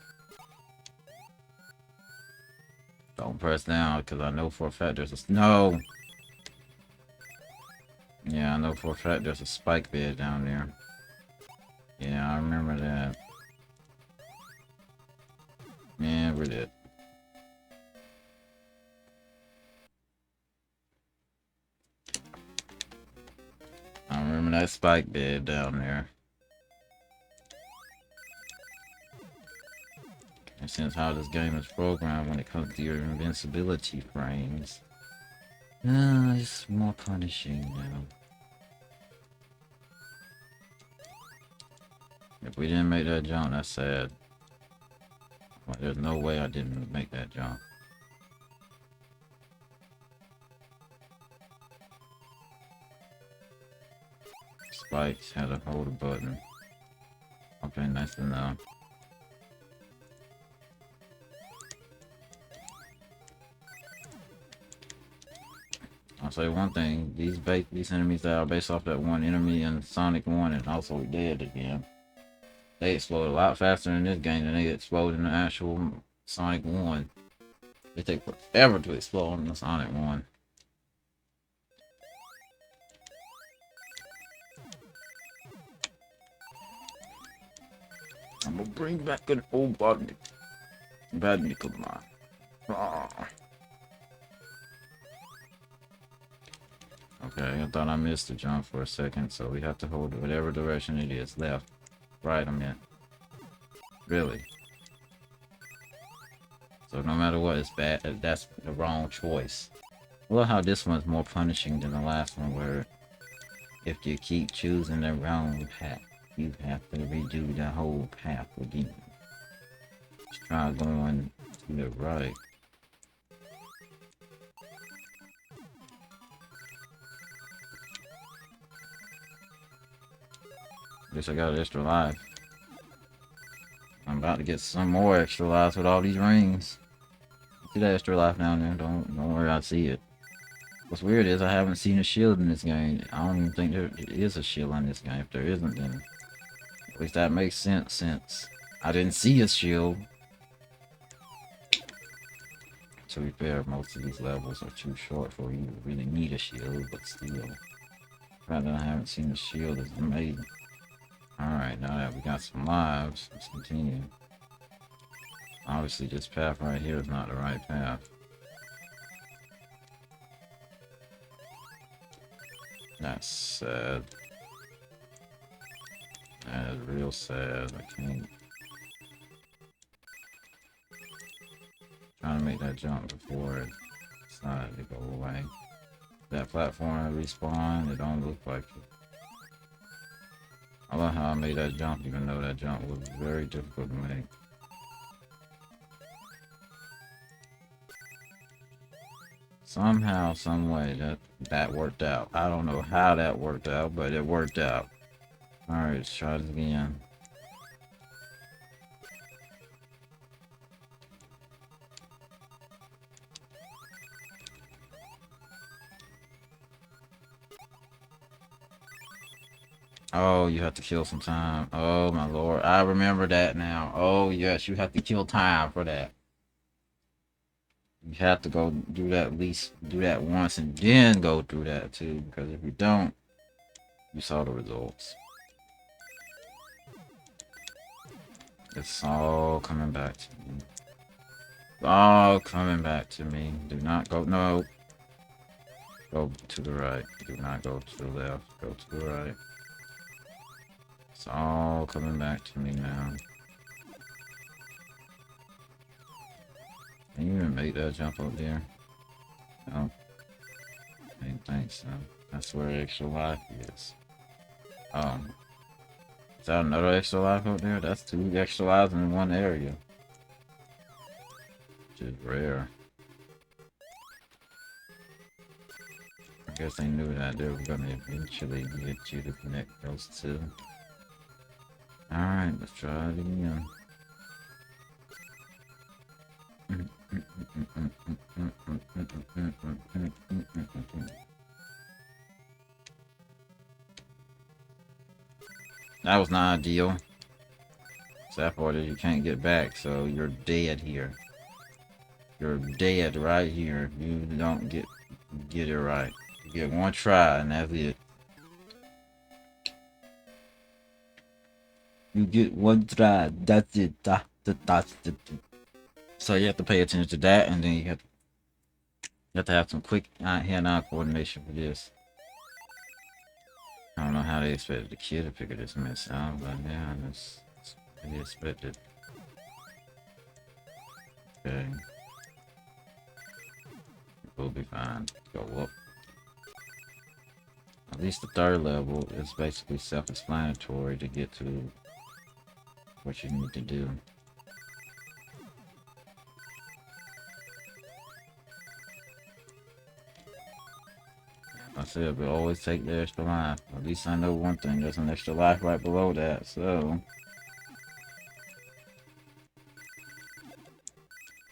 Don't press down, because I know for a fact there's a... No! Yeah, I know for a fact there's a spike bed down there. Yeah, I remember that. Yeah, we're dead. I remember that spike bed down there. And since how this game is programmed when it comes to your invincibility frames, it's more punishing now. If we didn't make that jump, that's sad. Like, there's no way I didn't make that jump. Spikes had to hold a button. Okay, nice to know. I'll say one thing, these enemies that are based off that one enemy in Sonic 1 and also Dead again, they explode a lot faster in this game than they explode in the actual Sonic 1. They take forever to explode in the Sonic 1. I'm gonna bring back an old bad nickel mine. Okay, I thought I missed the jump for a second, so we have to hold it whatever direction it is. Left, right, I meant. Really. So no matter what, it's bad. That's the wrong choice. I love how this one's more punishing than the last one, where if you keep choosing the wrong path, you have to redo the whole path again. Let's try going to the right. Guess I got an extra life. I'm about to get some more extra lives with all these rings. See that extra life down there? Don't worry, I see it. What's weird is I haven't seen a shield in this game. I don't even think there is a shield in this game. If there isn't, then at least that makes sense since I didn't see a shield. To be fair, most of these levels are too short for you to really need a shield, but still. The fact that I haven't seen a shield is amazing. Alright, now that we got some lives, let's continue. Obviously, this path right here is not the right path. That's sad. That is real sad. I can't. Trying to make that jump before it decided to go away. That platform respawn, it don't look like it. I love how I made that jump, even though that jump was very difficult to make. Somehow, some way, that worked out. I don't know how that worked out, but it worked out. Alright, let's try this again. Oh, you have to kill some time. Oh my lord. I remember that now. Oh yes, you have to kill time for that. You have to go do that at least do that once and then go through that too. Because if you don't, you saw the results. It's all coming back to me. All coming back to me. Do not go. No. Go to the right. Do not go to the left. Go to the right. It's all coming back to me now. Can you even make that jump up there? No. I didn't think so. That's where extra life is. Is that another extra life up there? That's 2 extra lives in one area. Which is rare. I guess they knew that they were gonna eventually get you to connect those two. Alright, let's try it again. That was not ideal. That part is you can't get back, so you're dead here. You're dead right here if you don't get it right. You get one try and that's it. You get one try, that's it. So you have to pay attention to that, and then you have to have some quick hand-eye coordination for this. I don't know how they expected the kid to figure this mess out, but yeah, that's what they expected. Okay. We'll be fine. Go up. At least the 3rd level is basically self-explanatory to get to what you need to do. I said, but always take the extra life. At least I know one thing, there's an extra life right below that, so...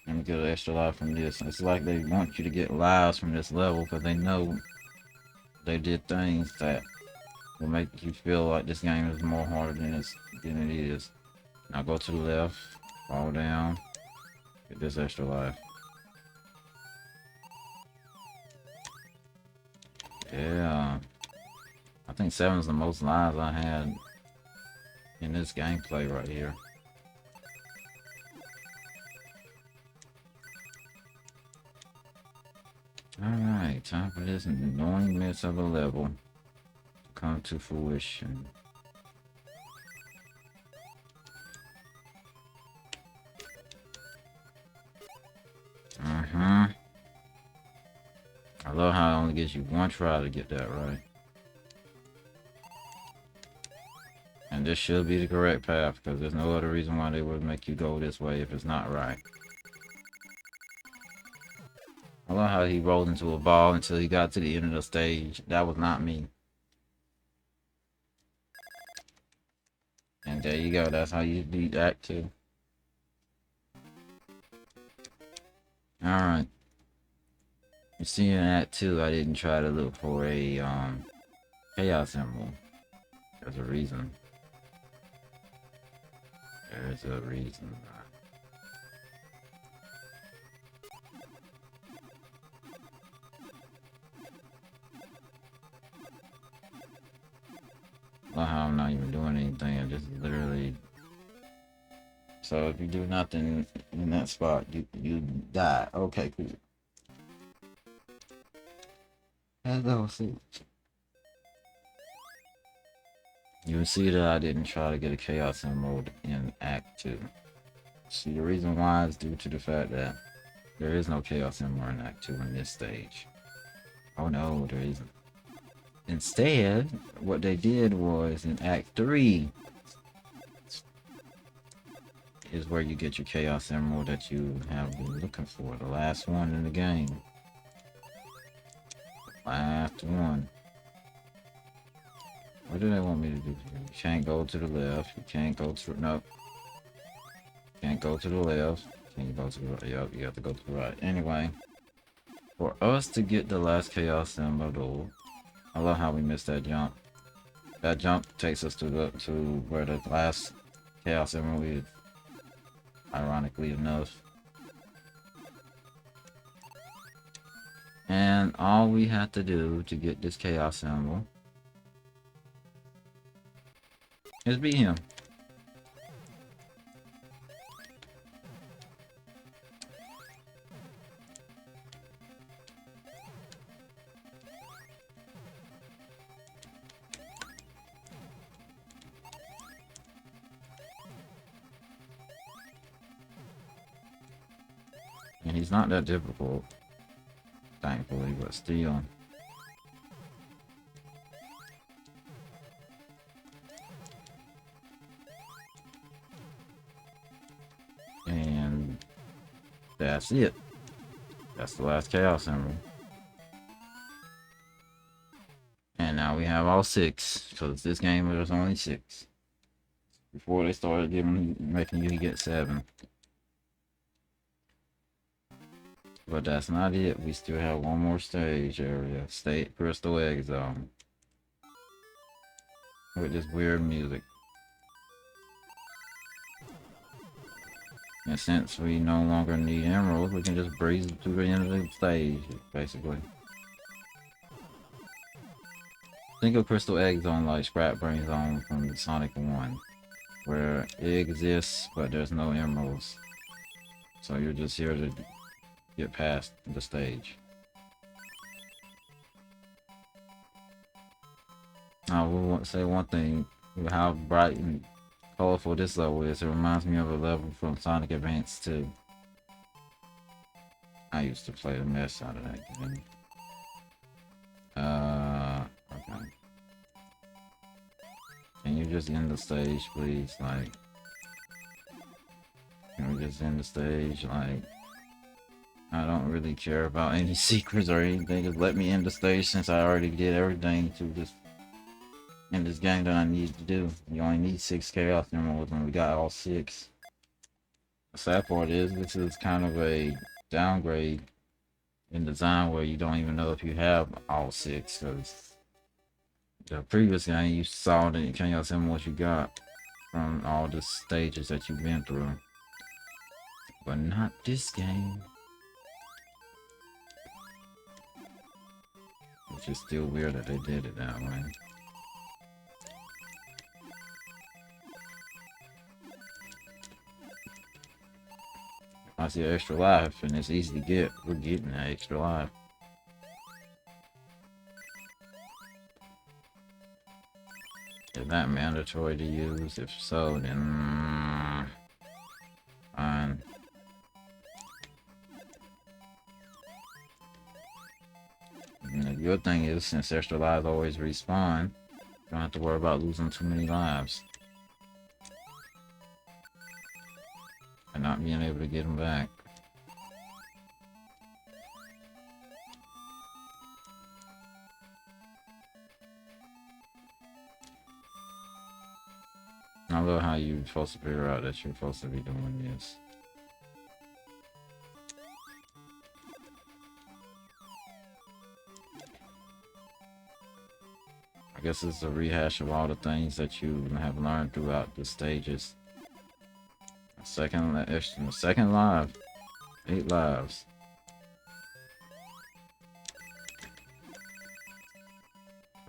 Let me get an extra life from this. It's like they want you to get lives from this level, because they know they did things that will make you feel like this game is more harder than it is. Now go to the left, fall down, get this extra life. Yeah, I think 7 is the most lives I had in this gameplay right here. Alright, time for this annoying mess of a level to come to fruition. I love how it only gives you one try to get that right. And this should be the correct path, because there's no other reason why they would make you go this way if it's not right. I love how he rolled into a ball until he got to the end of the stage. That was not me. And there you go, that's how you beat Act 2. Alright. You see in Act 2, I didn't try to look for a Chaos Emerald. There's a reason. There's a reason. Well, how I'm not even doing anything, I just literally... So if you do nothing in that spot, you die. Okay, cool. Hello, see. You will see that I didn't try to get a Chaos Emerald in Act 2. See, the reason why is due to the fact that there is no Chaos Emerald in Act 2 in this stage. Oh no, there isn't. Instead, what they did was in Act 3 is where you get your Chaos Emerald that you have been looking for. The last one in the game. Last one. What do they want me to do? You can't go to the left. You can't go to... Nope. Can't go to the left. Can you go to the right? Yep, you have to go to the right. Anyway. For us to get the last Chaos Emerald... I love how we missed that jump. That jump takes us to where the last Chaos Emerald is, ironically enough. And all we have to do to get this Chaos Emerald is beat him. And he's not that difficult, thankfully, but still. And that's it. That's the last Chaos Emerald. And now we have all 6, because this game there's only 6. Before they started making you get 7. But that's not it. We still have one more stage area. State Crystal Egg Zone. With this weird music. And since we no longer need emeralds, we can just breeze to the end of the stage, basically. Think of Crystal Egg Zone like Scrap Brain Zone from Sonic 1. Where it exists, but there's no emeralds. So you're just here to get past the stage. I will say one thing, how bright and colorful this level is. It reminds me of a level from Sonic Advance 2. I used to play the mess out of that game. Okay. Can you just end the stage, please? Like, can we just end the stage? Like, I don't really care about any secrets or anything. Just let me end the stage since I already did everything to just end this game that I need to do. You only need 6 Chaos Emeralds and we got all 6. The sad part is this is kind of a downgrade in design where you don't even know if you have all 6, because the previous game you saw the Chaos Emeralds you got from all the stages that you've been through. But not this game. Which is still weird that they did it that way. I see an extra life and it's easy to get. We're getting that extra life. Is that mandatory to use? If so, then fine. And the good thing is, since extra lives always respawn, you don't have to worry about losing too many lives. And not being able to get them back. I love how you're supposed to figure out that you're supposed to be doing this. I guess it's a rehash of all the things that you have learned throughout the stages. Second live. 8 lives.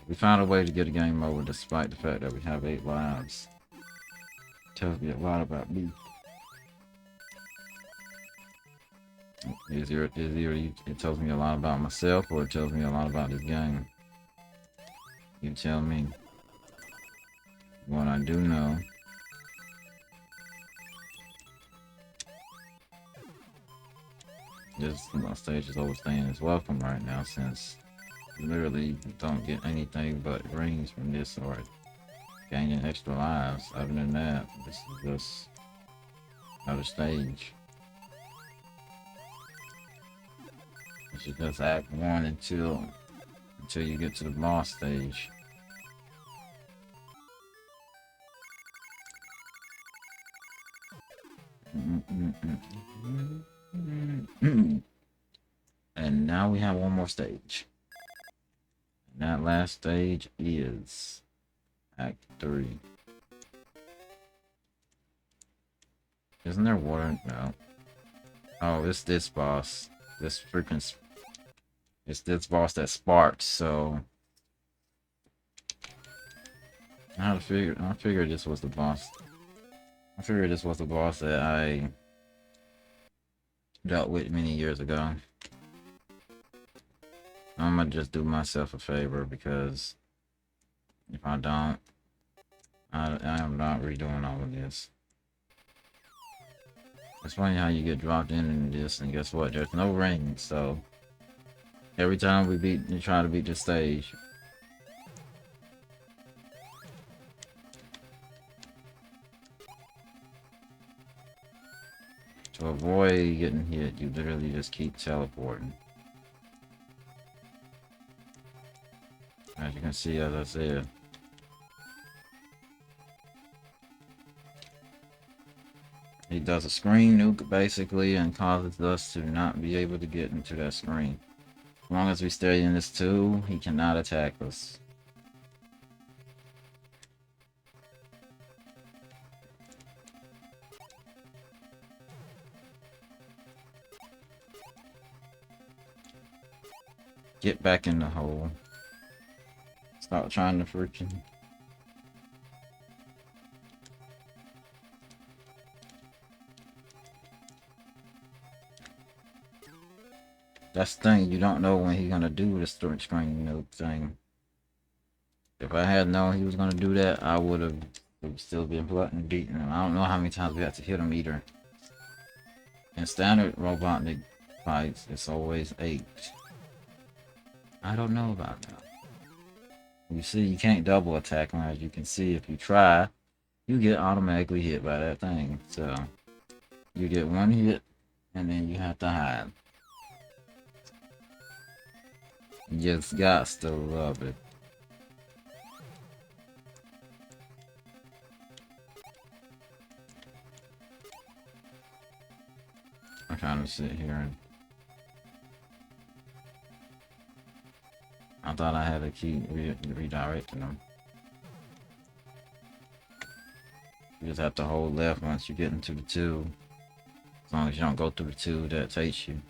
We found a way to get a game over despite the fact that we have 8 lives. Tells me a lot about me. It tells me a lot about myself, or it tells me a lot about this game. You tell me. What I do know this stage is overstaying its welcome right now, since you literally don't get anything but rings from this or gaining extra lives. Other than that, this is just another stage. This is just Act 1 until you get to the boss stage. And now we have one more stage. And that last stage is Act 3. Isn't there water? No. Oh, it's this boss. This freaking... It's this boss that sparks, so... I figured this was the boss. I figured this was the boss that I dealt with many years ago. I'm gonna just do myself a favor because if I don't, I am not redoing all of this. It's funny how you get dropped in this, and guess what? There's no ring, so every time you try to beat the stage. To avoid getting hit, you literally just keep teleporting. As you can see, as I said. He does a screen nuke, basically, and causes us to not be able to get into that screen. As long as we stay in this tube, he cannot attack us. Get back in the hole. Stop trying to freaking... That's the thing, you don't know when he's gonna do the screen nuke thing. If I had known he was gonna do that, I would have still been beating him. I don't know how many times we have to hit him either. In standard Robotnik fights, it's always 8. I don't know about that. You see, you can't double attack him. As you can see, if you try, you get automatically hit by that thing. So, you get one hit, and then you have to hide. You just got to love it. I'm trying to sit here and... I thought I had to keep redirecting them. You just have to hold left once you get into the tube. As long as you don't go through the tube that takes you.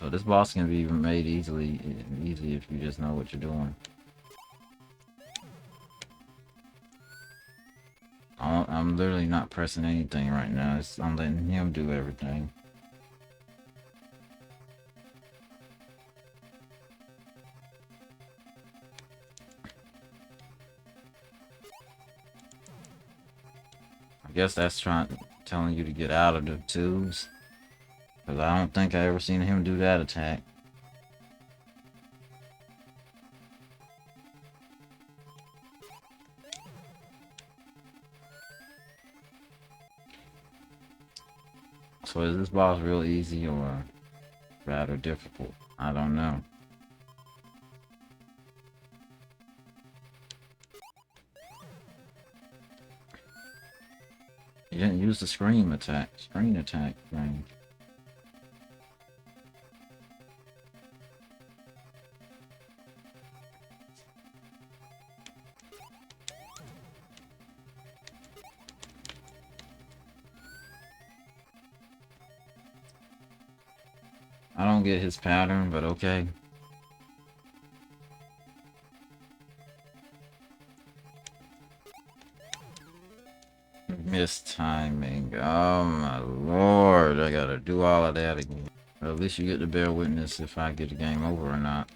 So this boss can be made easy if you just know what you're doing. I'm literally not pressing anything right now. I'm letting him do everything. I guess that's telling you to get out of the tubes. Because I don't think I ever seen him do that attack. So is this boss real easy or rather difficult? I don't know. He didn't use the screen attack thing. I don't get his pattern, but okay. Mistiming. Oh my lord, I gotta do all of that again. But at least you get to bear witness if I get the game over or not.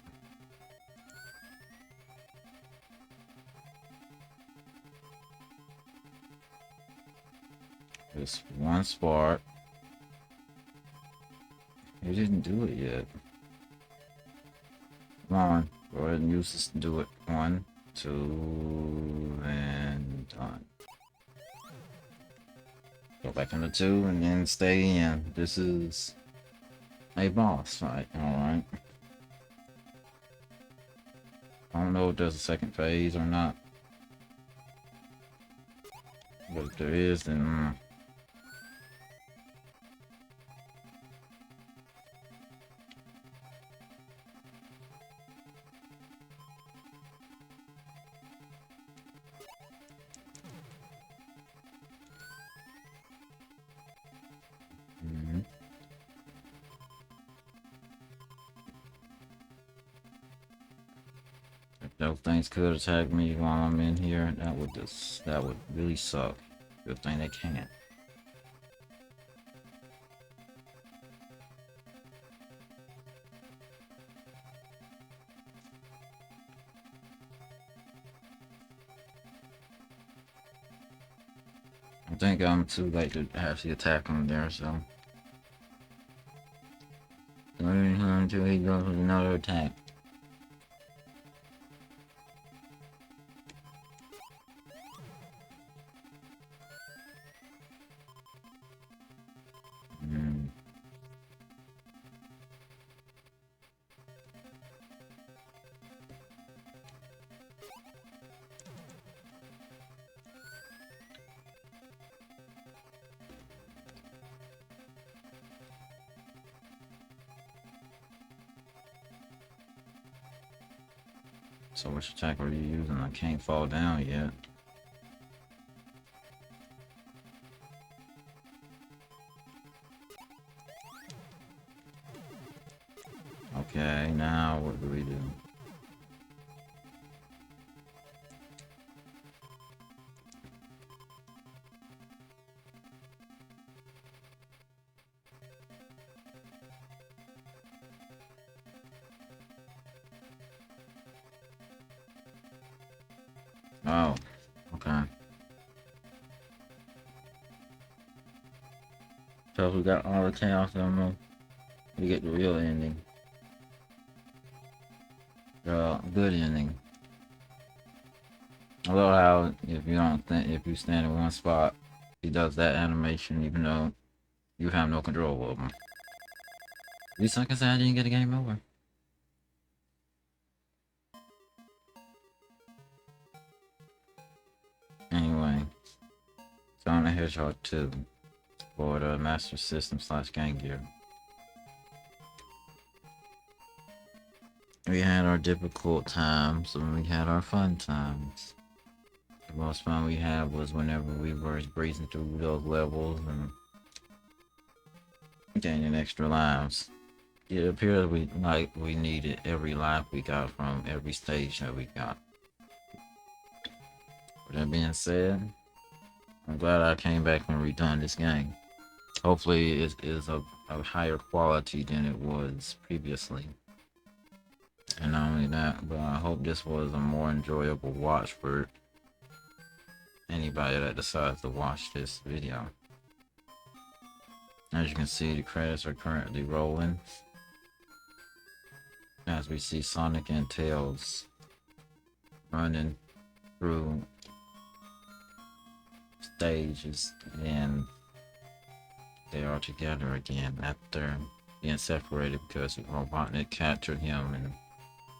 Just one spark. He didn't do it yet. Come on, go ahead and use this to do it. 1, 2, and done. Go back into 2 and then stay in. This is a boss fight, alright. I don't know if there's a second phase or not. But if there is, then... Those things could attack me while I'm in here. That would really suck. Good thing they can't. I think I'm too late to actually attack him there, so. Until he goes with another attack. Mm. So which attack are you using? I can't fall down yet. Okay, now what do we do? Oh, okay. So we got all the chaos emeralds. We get the real ending. The good ending. I love how if you stand in one spot, he does that animation even though you have no control over him. At least I can say I didn't get a game over. Anyway, Sonic the Hedgehog 2 for the Master System / Game Gear. We had our difficult times and we had our fun times. The most fun we had was whenever we were breezing through those levels and gaining extra lives. It appears we needed every life we got from every stage that we got. With that being said, I'm glad I came back and redone this game. Hopefully it is a higher quality than it was previously. And not only that, but I hope this was a more enjoyable watch for anybody that decides to watch this video. As you can see, the credits are currently rolling. As we see Sonic and Tails running through stages and they are together again after being separated because Robotnik captured him and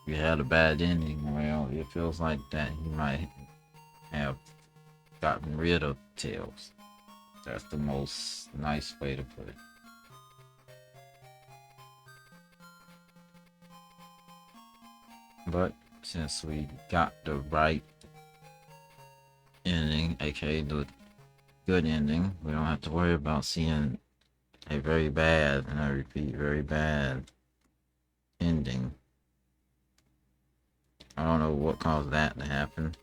we had a bad ending. Well, it feels like that he might have gotten rid of Tails. That's the most nice way to put it. But since we got the right ending, aka the good ending, we don't have to worry about seeing a very bad, and I repeat, very bad ending. I don't know what caused that to happen.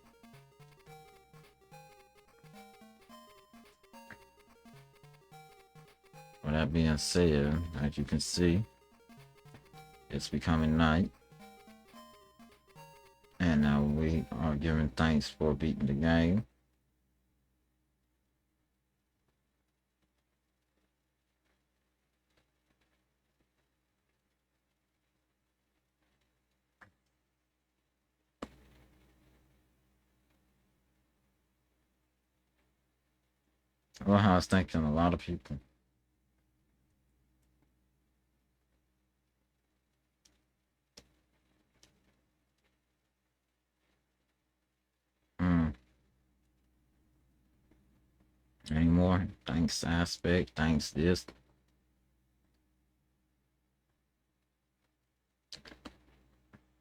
With that being said, as you can see, it's becoming night. And now we are giving thanks for beating the game. Well, I was thanking a lot of people. Any more? Thanks aspect, thanks this.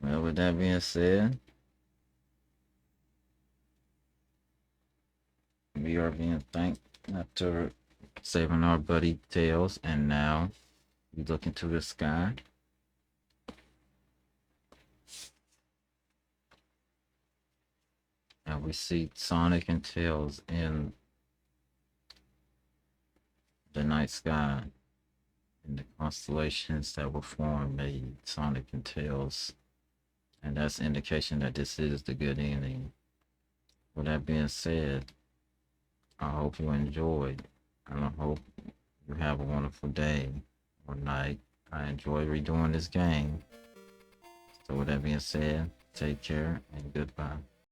Well, with that being said, we are being thanked after saving our buddy Tails, and now we look into the sky. we see Sonic and Tails in the night sky, and the constellations that were formed made Sonic and Tails, and that's indication that this is the good ending. With that being said, I hope you enjoyed, and I hope you have a wonderful day or night. I enjoy redoing this game. So with that being said, take care and goodbye.